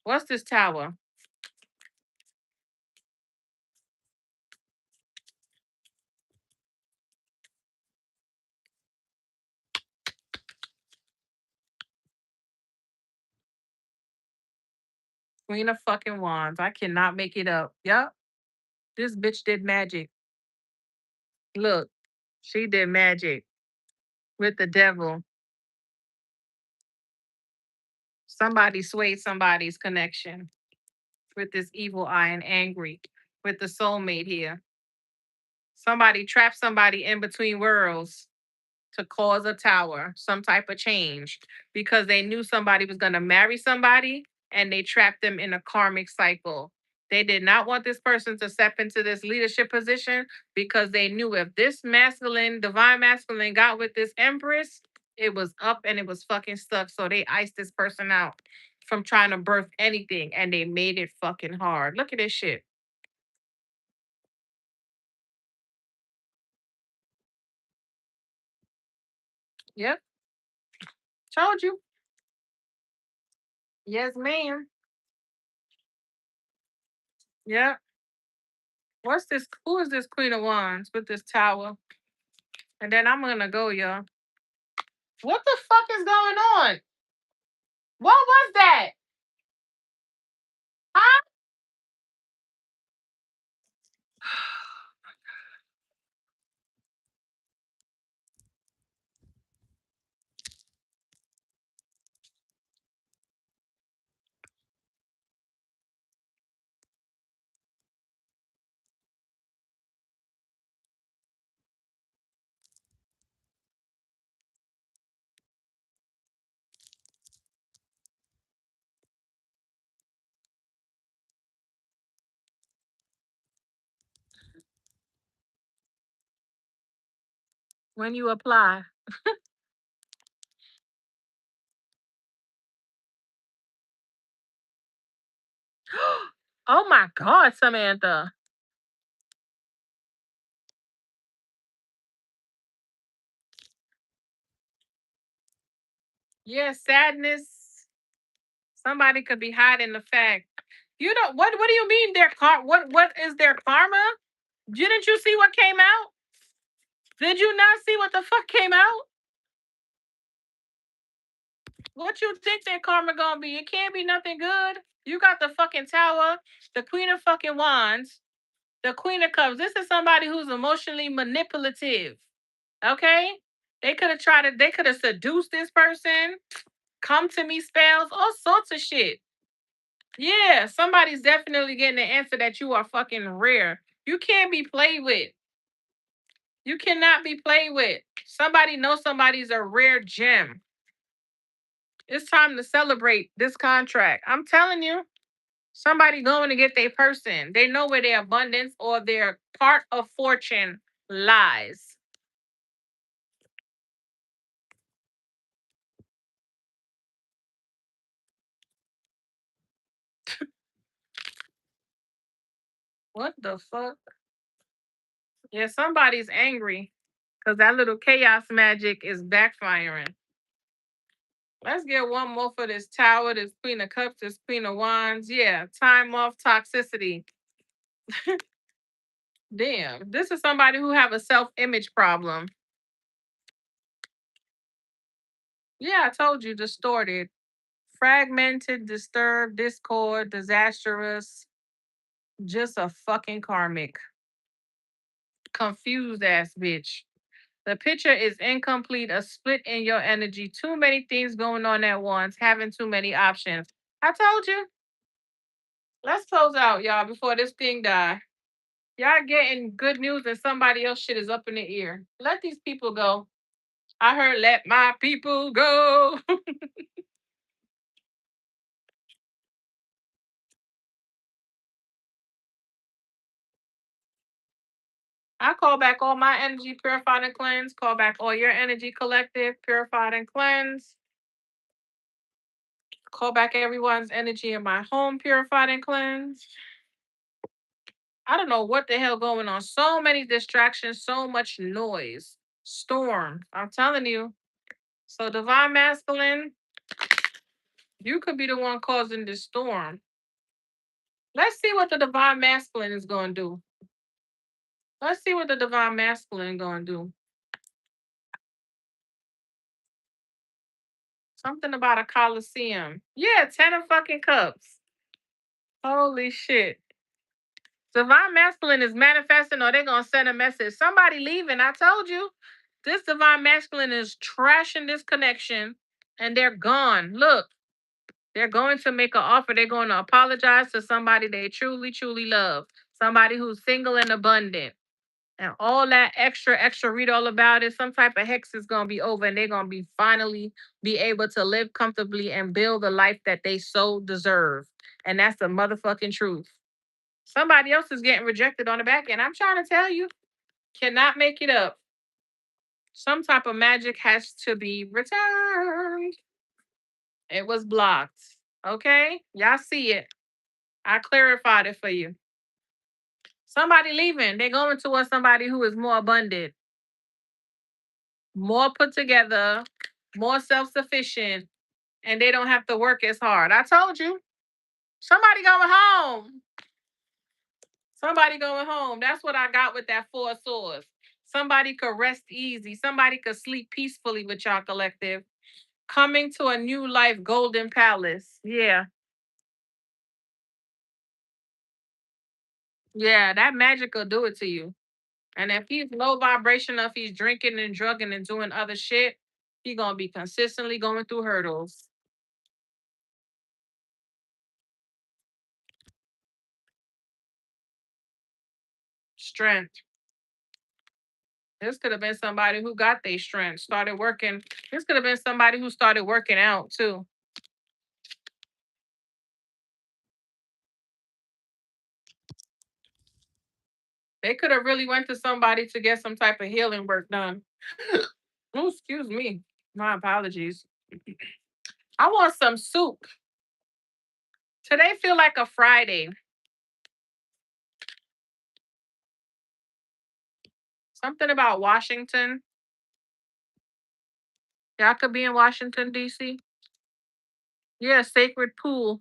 What's this tower? Queen of fucking Wands. I cannot make it up. Yep. This bitch did magic. Look, she did magic with the devil. Somebody swayed somebody's connection with this evil eye and angry with the soulmate here. Somebody trapped somebody in between worlds to cause a tower, some type of change, because they knew somebody was going to marry somebody and they trapped them in a karmic cycle. They did not want this person to step into this leadership position because they knew if this masculine, divine masculine, got with this empress, It was up and it was fucking stuck. So they iced this person out from trying to birth anything and they made it fucking hard. Look at this shit. Yep. Told you. Yes, ma'am. Yep. What's this? Who is this Queen of Wands with this tower? And then I'm gonna go, y'all. What the fuck is going on? What was that? Huh? When you apply. Oh my God, Samantha. Yeah, sadness. Somebody could be hiding the fact. You know what do you mean their what is their karma? Didn't you see what came out? Did you not see what the fuck came out? What you think their karma gonna be? It can't be nothing good. You got the fucking tower, the queen of fucking wands, the queen of cups. This is somebody who's emotionally manipulative. Okay? They could have seduced this person, come to me spells, all sorts of shit. Yeah, somebody's definitely getting the answer that you are fucking rare. You can't be played with. You cannot be played with. Somebody knows somebody's a rare gem. It's time to celebrate this contract. I'm telling you, somebody going to get their person. They know where their abundance or their part of fortune lies. What the fuck? Yeah, somebody's angry because that little chaos magic is backfiring. Let's get one more for this tower, this Queen of Cups, this Queen of Wands. Yeah, time off toxicity. Damn, this is somebody who have a self-image problem. Yeah, I told you, distorted, fragmented, disturbed, discord, disastrous, just a fucking karmic, confused ass bitch. The picture is incomplete, a split in your energy, too many things going on at once, having too many options. I told you. Let's close out, y'all, before this thing die. Y'all getting good news and somebody else shit is up in the ear. Let these people go. I heard let my people go. I call back all my energy purified and cleanse. Call back all your energy collective purified and cleanse. Call back everyone's energy in my home purified and cleansed. I don't know what the hell going on. So many distractions, so much noise. Storm. I'm telling you. So divine masculine, you could be the one causing this storm. Let's see what the divine masculine is going to do. Let's see what the divine masculine going to do. Something about a coliseum. Yeah, 10 of fucking cups. Holy shit. Divine masculine is manifesting or they're going to send a message. Somebody leaving. I told you. This divine masculine is trashing this connection and they're gone. Look, they're going to make an offer. They're going to apologize to somebody they truly, truly love. Somebody who's single and abundant. And all that extra, read all about it. Some type of hex is gonna be over, and they're gonna be finally be able to live comfortably and build the life that they so deserve. And that's the motherfucking truth. Somebody else is getting rejected on the back end. I'm trying to tell you, cannot make it up. Some type of magic has to be returned. It was blocked. Okay? Y'all see it. I clarified it for you. Somebody leaving. They're going towards somebody who is more abundant, more put together, more self sufficient, and they don't have to work as hard. I told you. Somebody going home. Somebody going home. That's what I got with that four swords. Somebody could rest easy. Somebody could sleep peacefully with y'all collective. Coming to a new life, golden palace. Yeah. Yeah, that magic will do it to you. And if he's low vibration, if he's drinking and drugging and doing other shit, he gonna be consistently going through hurdles. Strength. This could have been somebody who got their strength, started working. This could have been somebody who started working out too. They could have really went to somebody to get some type of healing work done. Oh, excuse me. My apologies. I want some soup. Today feel like a Friday. Something about Washington. Y'all could be in Washington, D.C. Yeah, sacred pool.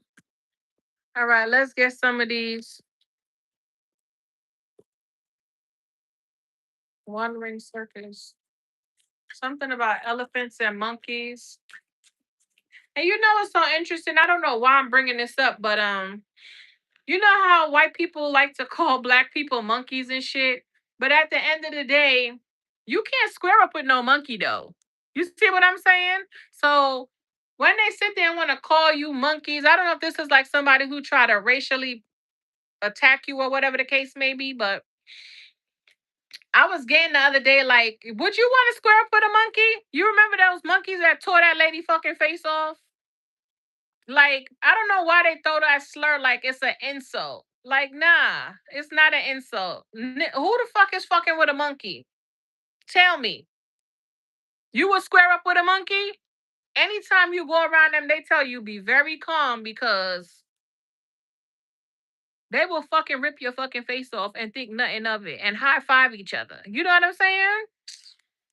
All right, let's get some of these wandering circus. Something about elephants and monkeys. And you know what's so interesting? I don't know why I'm bringing this up, but you know how white people like to call black people monkeys and shit? But at the end of the day, you can't square up with no monkey though. You see what I'm saying? So when they sit there and want to call you monkeys, I don't know if this is like somebody who try to racially attack you or whatever the case may be, but I was getting the other day, like, would you want to square up with a monkey? You remember those monkeys that tore that lady fucking face off? Like, I don't know why they throw that slur like it's an insult. Like, nah, it's not an insult. Who the fuck is fucking with a monkey? Tell me. You would square up with a monkey? Anytime you go around them, they tell you be very calm because they will fucking rip your fucking face off and think nothing of it and high five each other. You know what I'm saying?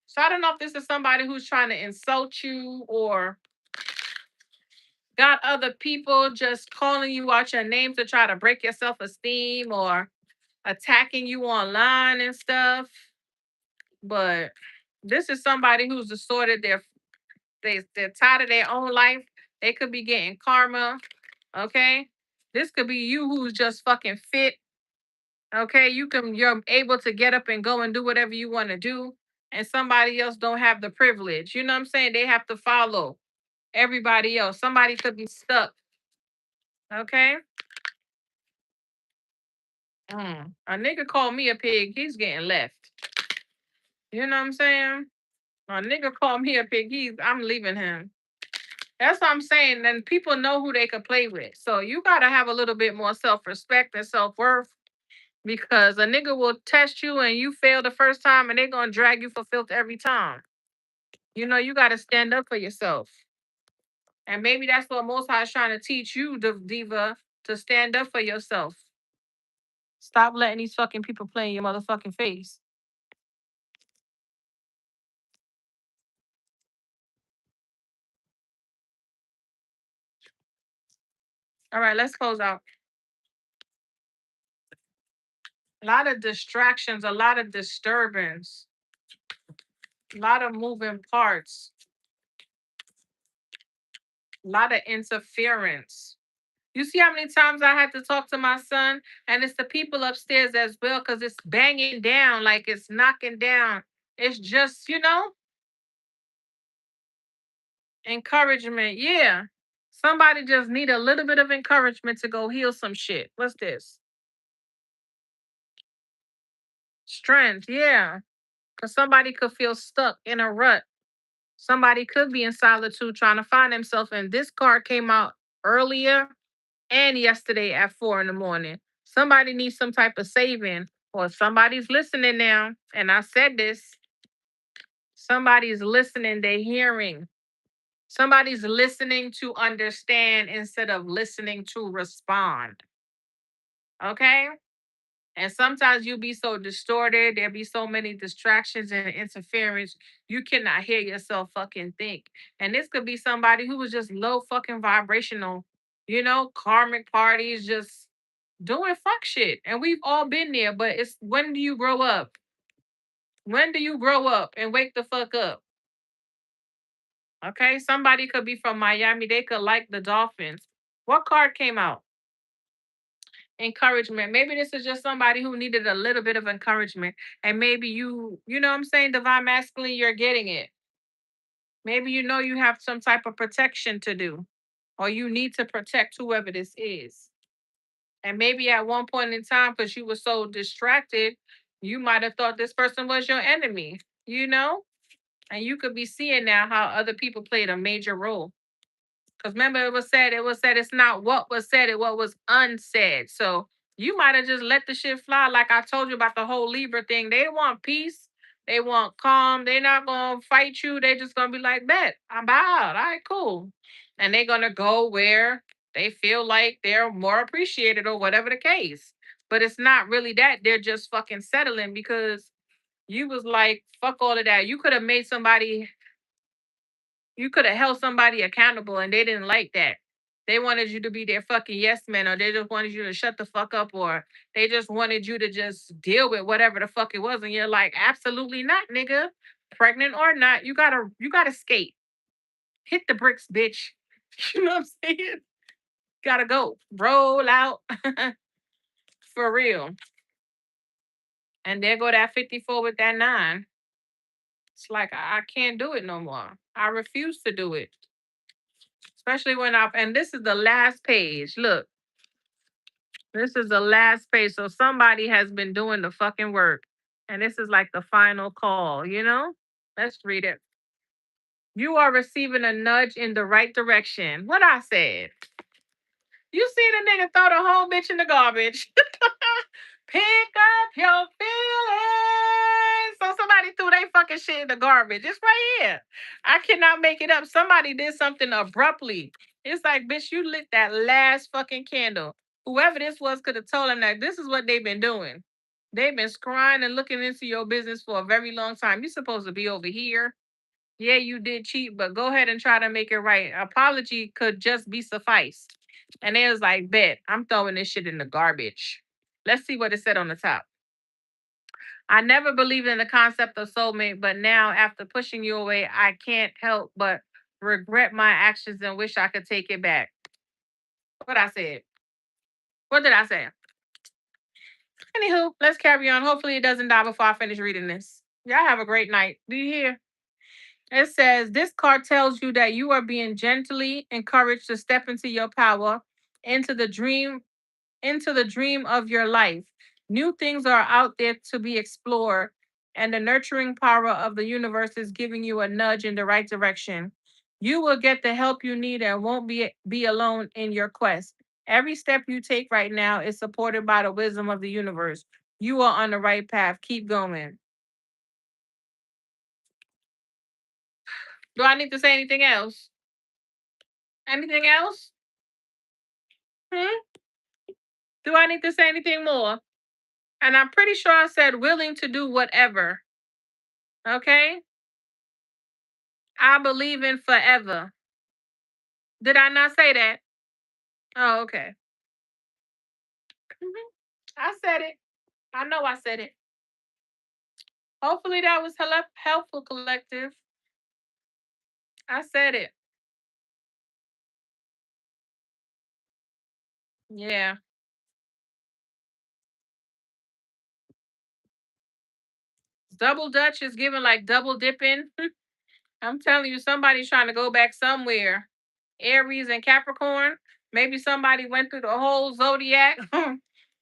So I don't know if this is somebody who's trying to insult you or got other people just calling you out your name to try to break your self esteem or attacking you online and stuff. But this is somebody who's distorted they're tired of their own life. They could be getting karma. Okay. This could be you who's just fucking fit. Okay. You're able to get up and go and do whatever you want to do. And somebody else don't have the privilege. You know what I'm saying? They have to follow everybody else. Somebody could be stuck. Okay. A nigga called me a pig. He's getting left. You know what I'm saying? A nigga called me a pig. I'm leaving him. That's what I'm saying. Then people know who they could play with. So you gotta have a little bit more self-respect and self-worth because a nigga will test you and you fail the first time and they're gonna drag you for filth every time. You know, you gotta stand up for yourself. And maybe that's what Most High is trying to teach you, the diva, to stand up for yourself. Stop letting these fucking people play in your motherfucking face. All right, let's close out. A lot of distractions, a lot of disturbance, a lot of moving parts, a lot of interference. You see how many times I had to talk to my son, and it's the people upstairs as well, because it's banging down, like it's knocking down. It's just, encouragement. Yeah. Somebody just need a little bit of encouragement to go heal some shit. What's this? Strength. Yeah. Because somebody could feel stuck in a rut. Somebody could be in solitude trying to find themselves. And this card came out earlier and yesterday at 4 in the morning. Somebody needs some type of saving, or somebody's listening now. And I said this. Somebody's listening, they're hearing. Somebody's listening to understand instead of listening to respond. Okay? And sometimes you'll be so distorted, there'll be so many distractions and interference, you cannot hear yourself fucking think. And this could be somebody who was just low fucking vibrational, karmic parties, just doing fuck shit. And we've all been there, but it's when do you grow up? When do you grow up and wake the fuck up? Okay, somebody could be from Miami, they could like the Dolphins. What card came out? Encouragement. Maybe this is just somebody who needed a little bit of encouragement. And maybe you know what I'm saying, divine masculine, you're getting it. Maybe you have some type of protection to do, or you need to protect whoever this is. And maybe at one point in time, because you were so distracted, you might have thought this person was your enemy, you know? And you could be seeing now how other people played a major role. Because remember, it was said it's not what was said, it what was unsaid. So you might have just let the shit fly, like I told you about the whole Libra thing. They want peace, they want calm, they're not gonna fight you, they just gonna be like, bet, I'm out. All right, cool. And they're gonna go where they feel like they're more appreciated or whatever the case. But it's not really that. They're just fucking settling because you was like, fuck all of that. You could have held somebody accountable and they didn't like that. They wanted you to be their fucking yes man, or they just wanted you to shut the fuck up, or they just wanted you to just deal with whatever the fuck it was. And you're like, absolutely not, nigga. Pregnant or not, you gotta skate. Hit the bricks, bitch. You know what I'm saying? Gotta go. Roll out for real. And there go that 54 with that nine. It's like I can't do it no more. I refuse to do it. Especially and this is the last page. Look, this is the last page. So somebody has been doing the fucking work. And this is like the final call, you know? Let's read it. You are receiving a nudge in the right direction. What I said. You see the nigga throw the whole bitch in the garbage. Pick up your feelings. So somebody threw their fucking shit in the garbage. It's right here. I cannot make it up. Somebody did something abruptly. It's like, bitch, you lit that last fucking candle. Whoever this was could have told him that this is what they've been doing. They've been scrying and looking into your business for a very long time. You're supposed to be over here. Yeah, you did cheat, but go ahead and try to make it right. Apology could just be sufficed. And they was like, bet, I'm throwing this shit in the garbage. Let's see what it said on the top. I never believed in the concept of soulmate, but now after pushing you away, I can't help but regret my actions and wish I could take it back. What I said. What did I say? Anywho, let's carry on. Hopefully it doesn't die before I finish reading this. Y'all have a great night. Do you hear? It says this card tells you that you are being gently encouraged to step into your power, into the dream, into the dream of your life. New things are out there to be explored, and the nurturing power of the universe is giving you a nudge in the right direction. You will get the help you need and won't be alone in your quest. Every step you take right now is supported by the wisdom of the universe. You are on the right path. Keep going. Do I need to say anything else? Anything else? Hmm? Do I need to say anything more? And I'm pretty sure I said willing to do whatever. Okay? I believe in forever. Did I not say that? Oh, okay. Mhm. I said it. I know I said it. Hopefully that was helpful, collective. I said it. Yeah. Double Dutch is giving like double dipping. I'm telling you, somebody's trying to go back somewhere. Aries and Capricorn. Maybe somebody went through the whole zodiac.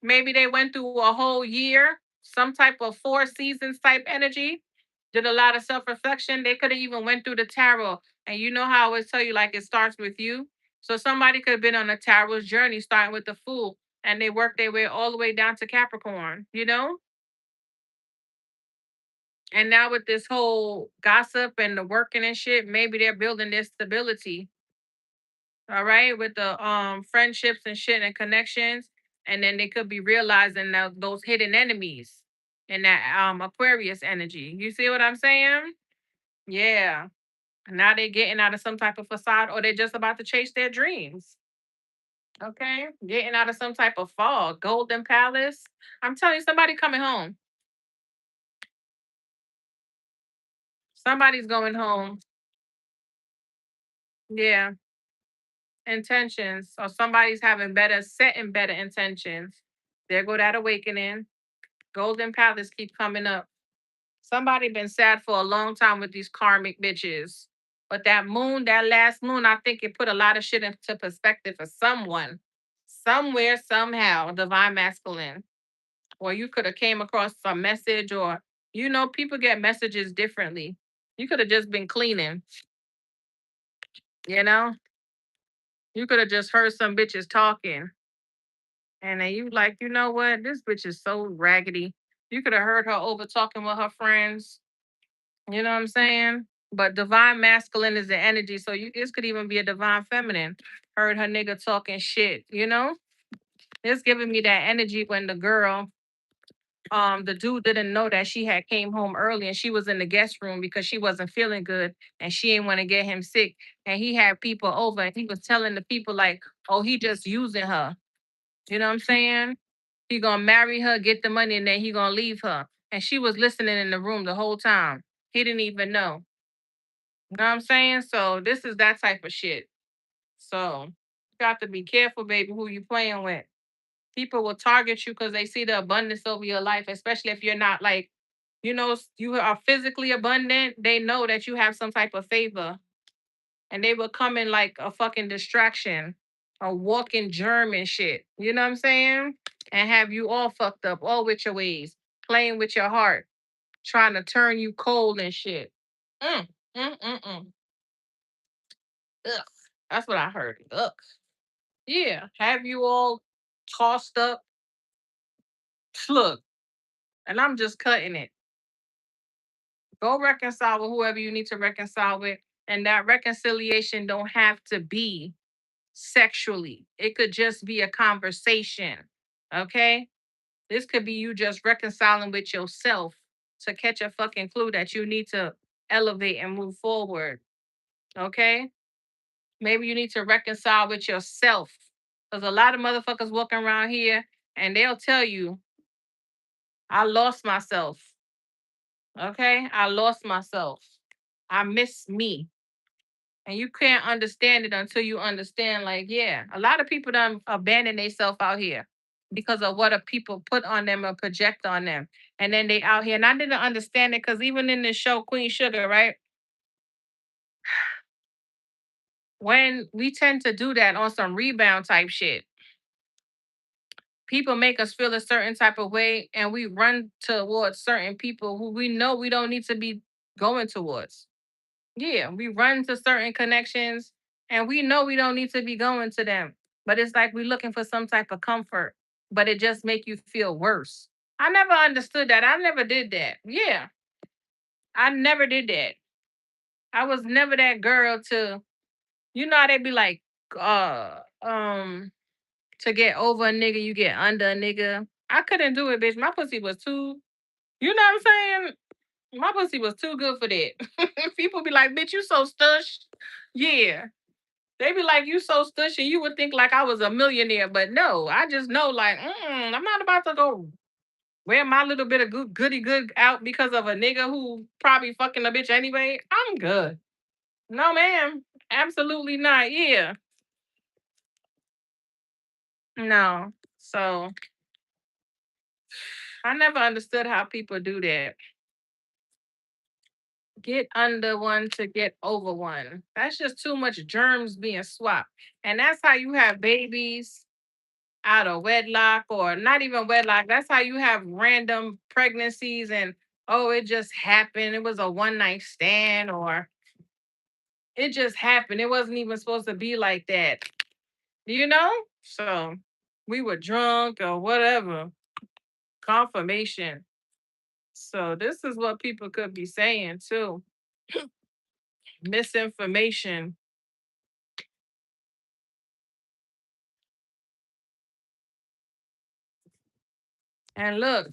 Maybe they went through a whole year, some type of four seasons type energy. Did a lot of self reflection. They could have even went through the tarot. And you know how I always tell you, like it starts with you. So somebody could have been on a tarot's journey, starting with the Fool, and they worked their way all the way down to Capricorn. You know, And now with this whole gossip and the working and shit, maybe they're building their stability, all right, with the friendships and shit and connections. And then they could be realizing those hidden enemies in that Aquarius energy. You see what I'm saying? Yeah. Now they're getting out of some type of facade or they're just about to chase their dreams. Okay. Getting out of some type of fog. Golden Palace. I'm telling you, somebody coming home. Somebody's going home. Yeah. Intentions. Or somebody's having better, setting better intentions. There go that awakening. Golden Palace keep coming up. Somebody been sad for a long time with these karmic bitches. But that moon, that last moon, I think it put a lot of shit into perspective for someone. Somewhere, somehow, divine masculine. Or you could have came across some message or people get messages differently. You could have just been cleaning, you know? You could have just heard some bitches talking. And then you like, you know what? This bitch is so raggedy. You could have heard her over talking with her friends. You know what I'm saying? But divine masculine is the energy. So this could even be a divine feminine. Heard her nigga talking shit. It's giving me that energy when the dude didn't know that she had came home early and she was in the guest room because she wasn't feeling good and she didn't want to get him sick. And he had people over and he was telling the people like, oh, he just using her. You know what I'm saying? He gonna marry her, get the money, and then he gonna leave her. And she was listening in the room the whole time. He didn't even know. You know what I'm saying? So this is that type of shit. So you got to be careful, baby, who you playing with. People will target you because they see the abundance over your life, especially if you're not like, you are physically abundant. They know that you have some type of favor. And they will come in like a fucking distraction, a walking germ and shit. You know what I'm saying? And have you all fucked up, all with your ways, playing with your heart, trying to turn you cold and shit. Mm, mm. Ugh. That's what I heard. Ugh. Yeah. Have you all tossed up? Look, and I'm just cutting it. Go reconcile with whoever you need to reconcile with. And that reconciliation don't have to be sexually. It could just be a conversation. Okay? This could be you just reconciling with yourself to catch a fucking clue that you need to elevate and move forward. Okay? Maybe you need to reconcile with yourself. Because a lot of motherfuckers walking around here and they'll tell you, I lost myself. Okay? I lost myself. I miss me. And you can't understand it until you understand, like, yeah, a lot of people done abandon themselves out here because of what a people put on them or project on them. And then they out here. And I didn't understand it because even in this show, Queen Sugar, right? When we tend to do that on some rebound type shit, people make us feel a certain type of way and we run towards certain people who we know we don't need to be going towards. Yeah, we run to certain connections and we know we don't need to be going to them. But it's like we're looking for some type of comfort, but it just make you feel worse. I never understood that. I never did that. Yeah, I never did that. I was never that girl to, how they be like, to get over a nigga, you get under a nigga. I couldn't do it, bitch. My pussy was too, you know what I'm saying? My pussy was too good for that. People be like, bitch, you so stush. Yeah. They be like, you so stushy, you would think like I was a millionaire, but no, I just know like, I'm not about to go wear my little bit of goody good out because of a nigga who probably fucking a bitch anyway. I'm good. No, ma'am, absolutely not. Yeah, no. So I never understood how people do that. Get under one to get over one. That's just too much germs being swapped, and that's how you have babies out of wedlock or not even wedlock. That's how you have random pregnancies and oh, it just happened. It was a one night stand or it just happened. It wasn't even supposed to be like that. You know? So we were drunk or whatever. Confirmation. So this is what people could be saying too. Misinformation. And look,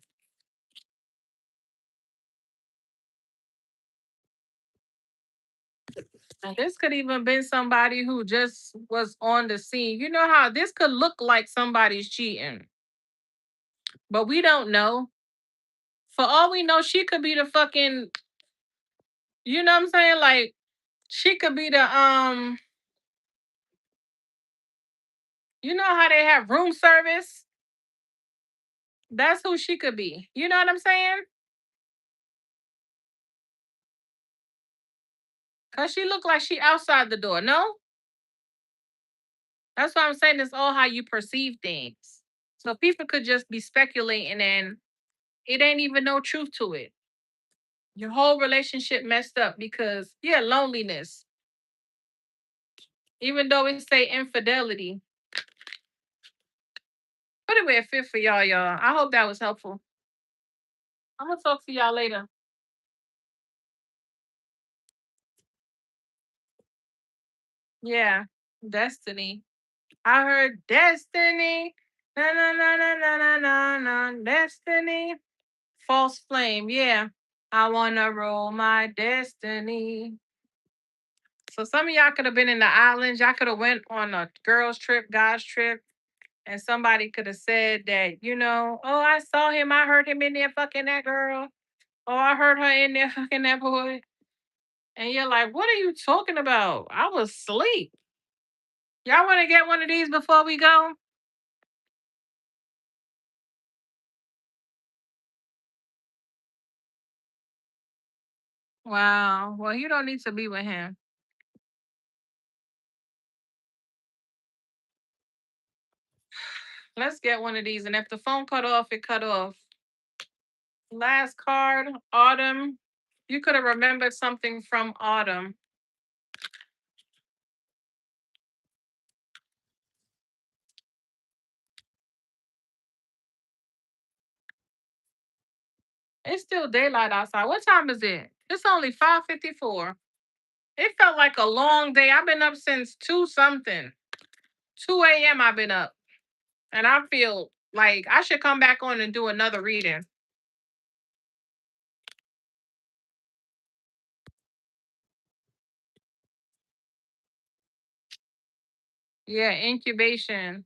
and this could even been somebody who just was on the scene. You know how this could look like somebody's cheating, but we don't know. For all we know, she could be the fucking, you know what I'm saying? Like she could be the you know how they have room service? That's who she could be. You know what I'm saying? Cause she looked like she outside the door. No? That's what I'm saying. It's all how you perceive things. So people could just be speculating and it ain't even no truth to it. Your whole relationship messed up because yeah, loneliness. Even though it say infidelity. Put it where it fit for y'all. I hope that was helpful. I'm gonna talk to y'all later. Yeah. Destiny. I heard destiny. Na na na na na na na na destiny. False flame, yeah. I wanna roll my destiny. So some of y'all could have been in the islands. Y'all could have went on a girls trip, guys trip, and somebody could have said that, oh, I saw him. I heard him in there fucking that girl. Oh, I heard her in there fucking that boy. And you're like, what are you talking about? I was asleep. Y'all want to get one of these before we go? Wow. Well, you don't need to be with him. Let's get one of these. And if the phone cut off, it cut off. Last card, autumn. You could have remembered something from autumn. It's still daylight outside. What time is it? It's only 5:54. It felt like a long day. I've been up since 2 something. 2 a.m. I've been up. And I feel like I should come back on and do another reading. Yeah, incubation.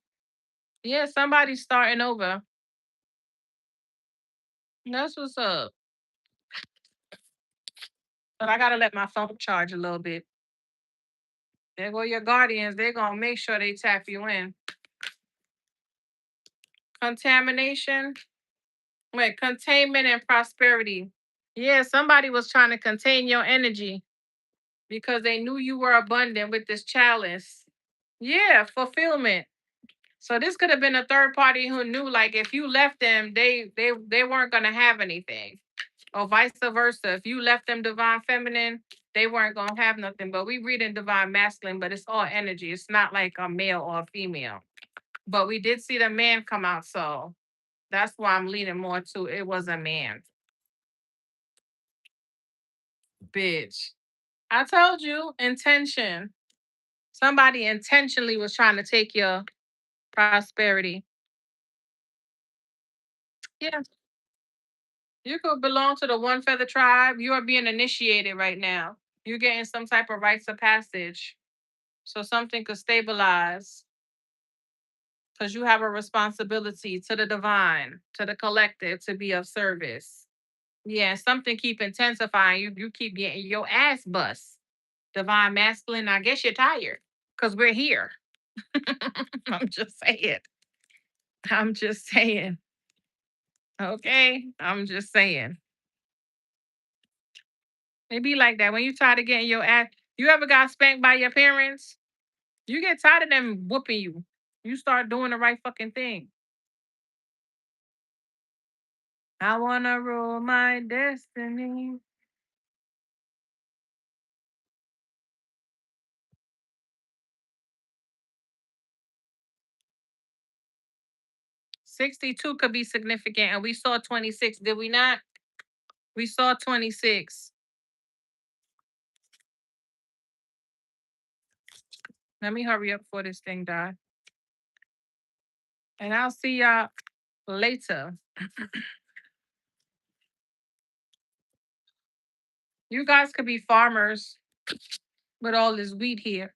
Yeah, somebody's starting over. That's what's up. But I gotta let my phone charge a little bit. There go your guardians. They're gonna make sure they tap you in. Contamination. Wait, containment and prosperity. Yeah, somebody was trying to contain your energy because they knew you were abundant with this chalice. Yeah, fulfillment. So this could have been a third party who knew, like, if you left them, they weren't gonna have anything, or vice versa. If you left them divine feminine, they weren't gonna have nothing. But we read in divine masculine, but it's all energy. It's not like a male or a female. But we did see the man come out, so that's why I'm leaning more to it was a man. Bitch. I told you, intention. Somebody intentionally was trying to take your prosperity. Yeah. You could belong to the one feather tribe. You are being initiated right now. You're getting some type of rites of passage. So something could stabilize because you have a responsibility to the divine, to the collective, to be of service. Yeah, something keep intensifying. You keep getting your ass bust. Divine masculine. I guess you're tired because we're here. I'm just saying. I'm just saying. Okay. I'm just saying. It be like that when you tired of getting your ass. You ever got spanked by your parents? You get tired of them whooping you. You start doing the right fucking thing. I wanna rule my destiny. 62 could be significant, and we saw 26, did we not? We saw 26. Let me hurry up before this thing die. And I'll see y'all later. You guys could be farmers with all this wheat here.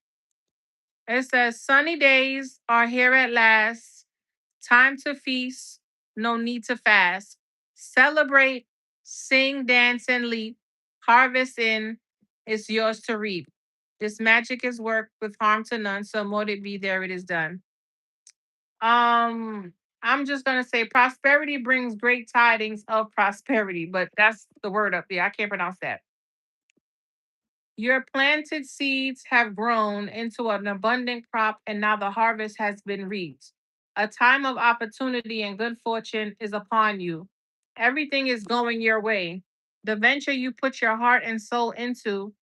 It says sunny days are here at last. Time to feast, no need to fast. Celebrate, sing, dance, and leap. Harvest in, it's yours to reap. This magic is worked with harm to none, so mote it be there it is done. Um, I'm just gonna say prosperity brings great tidings of prosperity, but that's the word up there. I can't pronounce that. Your planted seeds have grown into an abundant crop, and now the harvest has been reaped. A time of opportunity and good fortune is upon you. Everything is going your way. The venture you put your heart and soul into,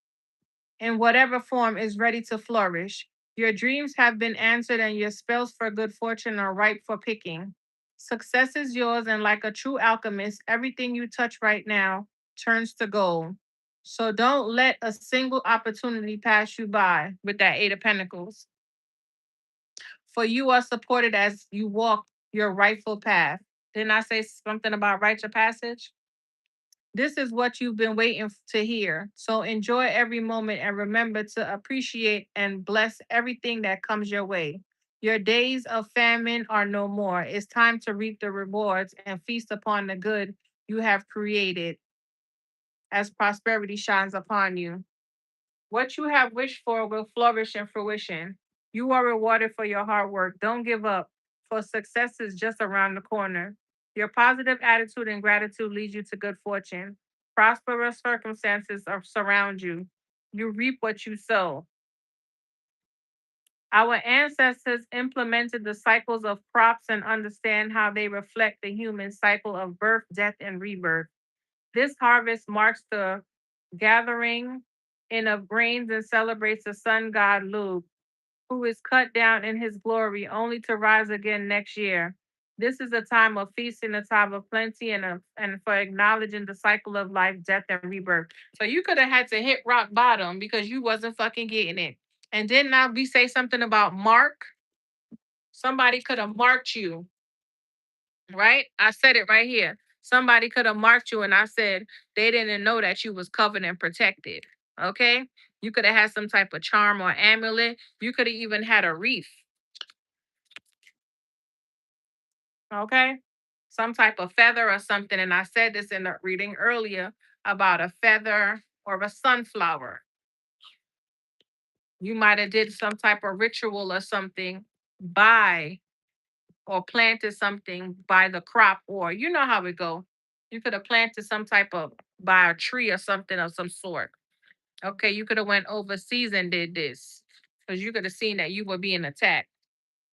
in whatever form, is ready to flourish. Your dreams have been answered, and your spells for good fortune are ripe for picking. Success is yours, and like a true alchemist, everything you touch right now turns to gold. So don't let a single opportunity pass you by with that Eight of Pentacles. For you are supported as you walk your rightful path. Didn't I say something about rite of passage? This is what you've been waiting to hear. So enjoy every moment and remember to appreciate and bless everything that comes your way. Your days of famine are no more. It's time to reap the rewards and feast upon the good you have created as prosperity shines upon you. What you have wished for will flourish in fruition. You are rewarded for your hard work. Don't give up, for success is just around the corner. Your positive attitude and gratitude lead you to good fortune. Prosperous circumstances surround you. You reap what you sow. Our ancestors implemented the cycles of crops and understand how they reflect the human cycle of birth, death, and rebirth. This harvest marks the gathering in of grains and celebrates the sun god Lu, who is cut down in his glory only to rise again next year. This is a time of feasting, a time of plenty, and for acknowledging the cycle of life, death, and rebirth. So you could have had to hit rock bottom because you wasn't fucking getting it. And then now we say something about mark. Somebody could have marked you, right? I said it right here. Somebody could have marked you, and I said they didn't know that you was covered and protected. Okay, you could have had some type of charm or amulet. You could have even had a wreath. Okay, some type of feather or something. And I said this in the reading earlier about a feather or a sunflower. You might have did some type of ritual or something by or planted something by the crop, or you know how it go. You could have planted some type of by a tree or something of some sort. Okay, you could have went overseas and did this because you could have seen that you were being attacked.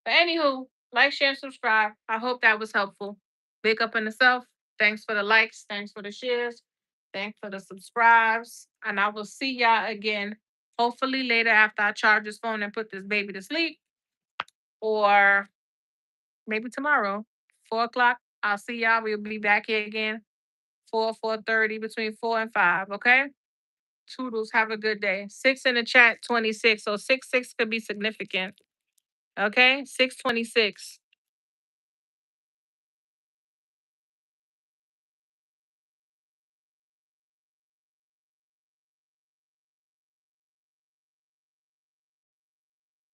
But anywho, like, share, and subscribe. I hope that was helpful. Big up in the self. Thanks for the likes. Thanks for the shares. Thanks for the subscribes. And I will see y'all again, hopefully later after I charge this phone and put this baby to sleep, or maybe tomorrow, 4 o'clock. I'll see y'all. We'll be back here again, 4:30, between 4 and 5. Okay. Toodles. Have a good day. Six in the chat, 26. So 6 could be significant. Okay. 626.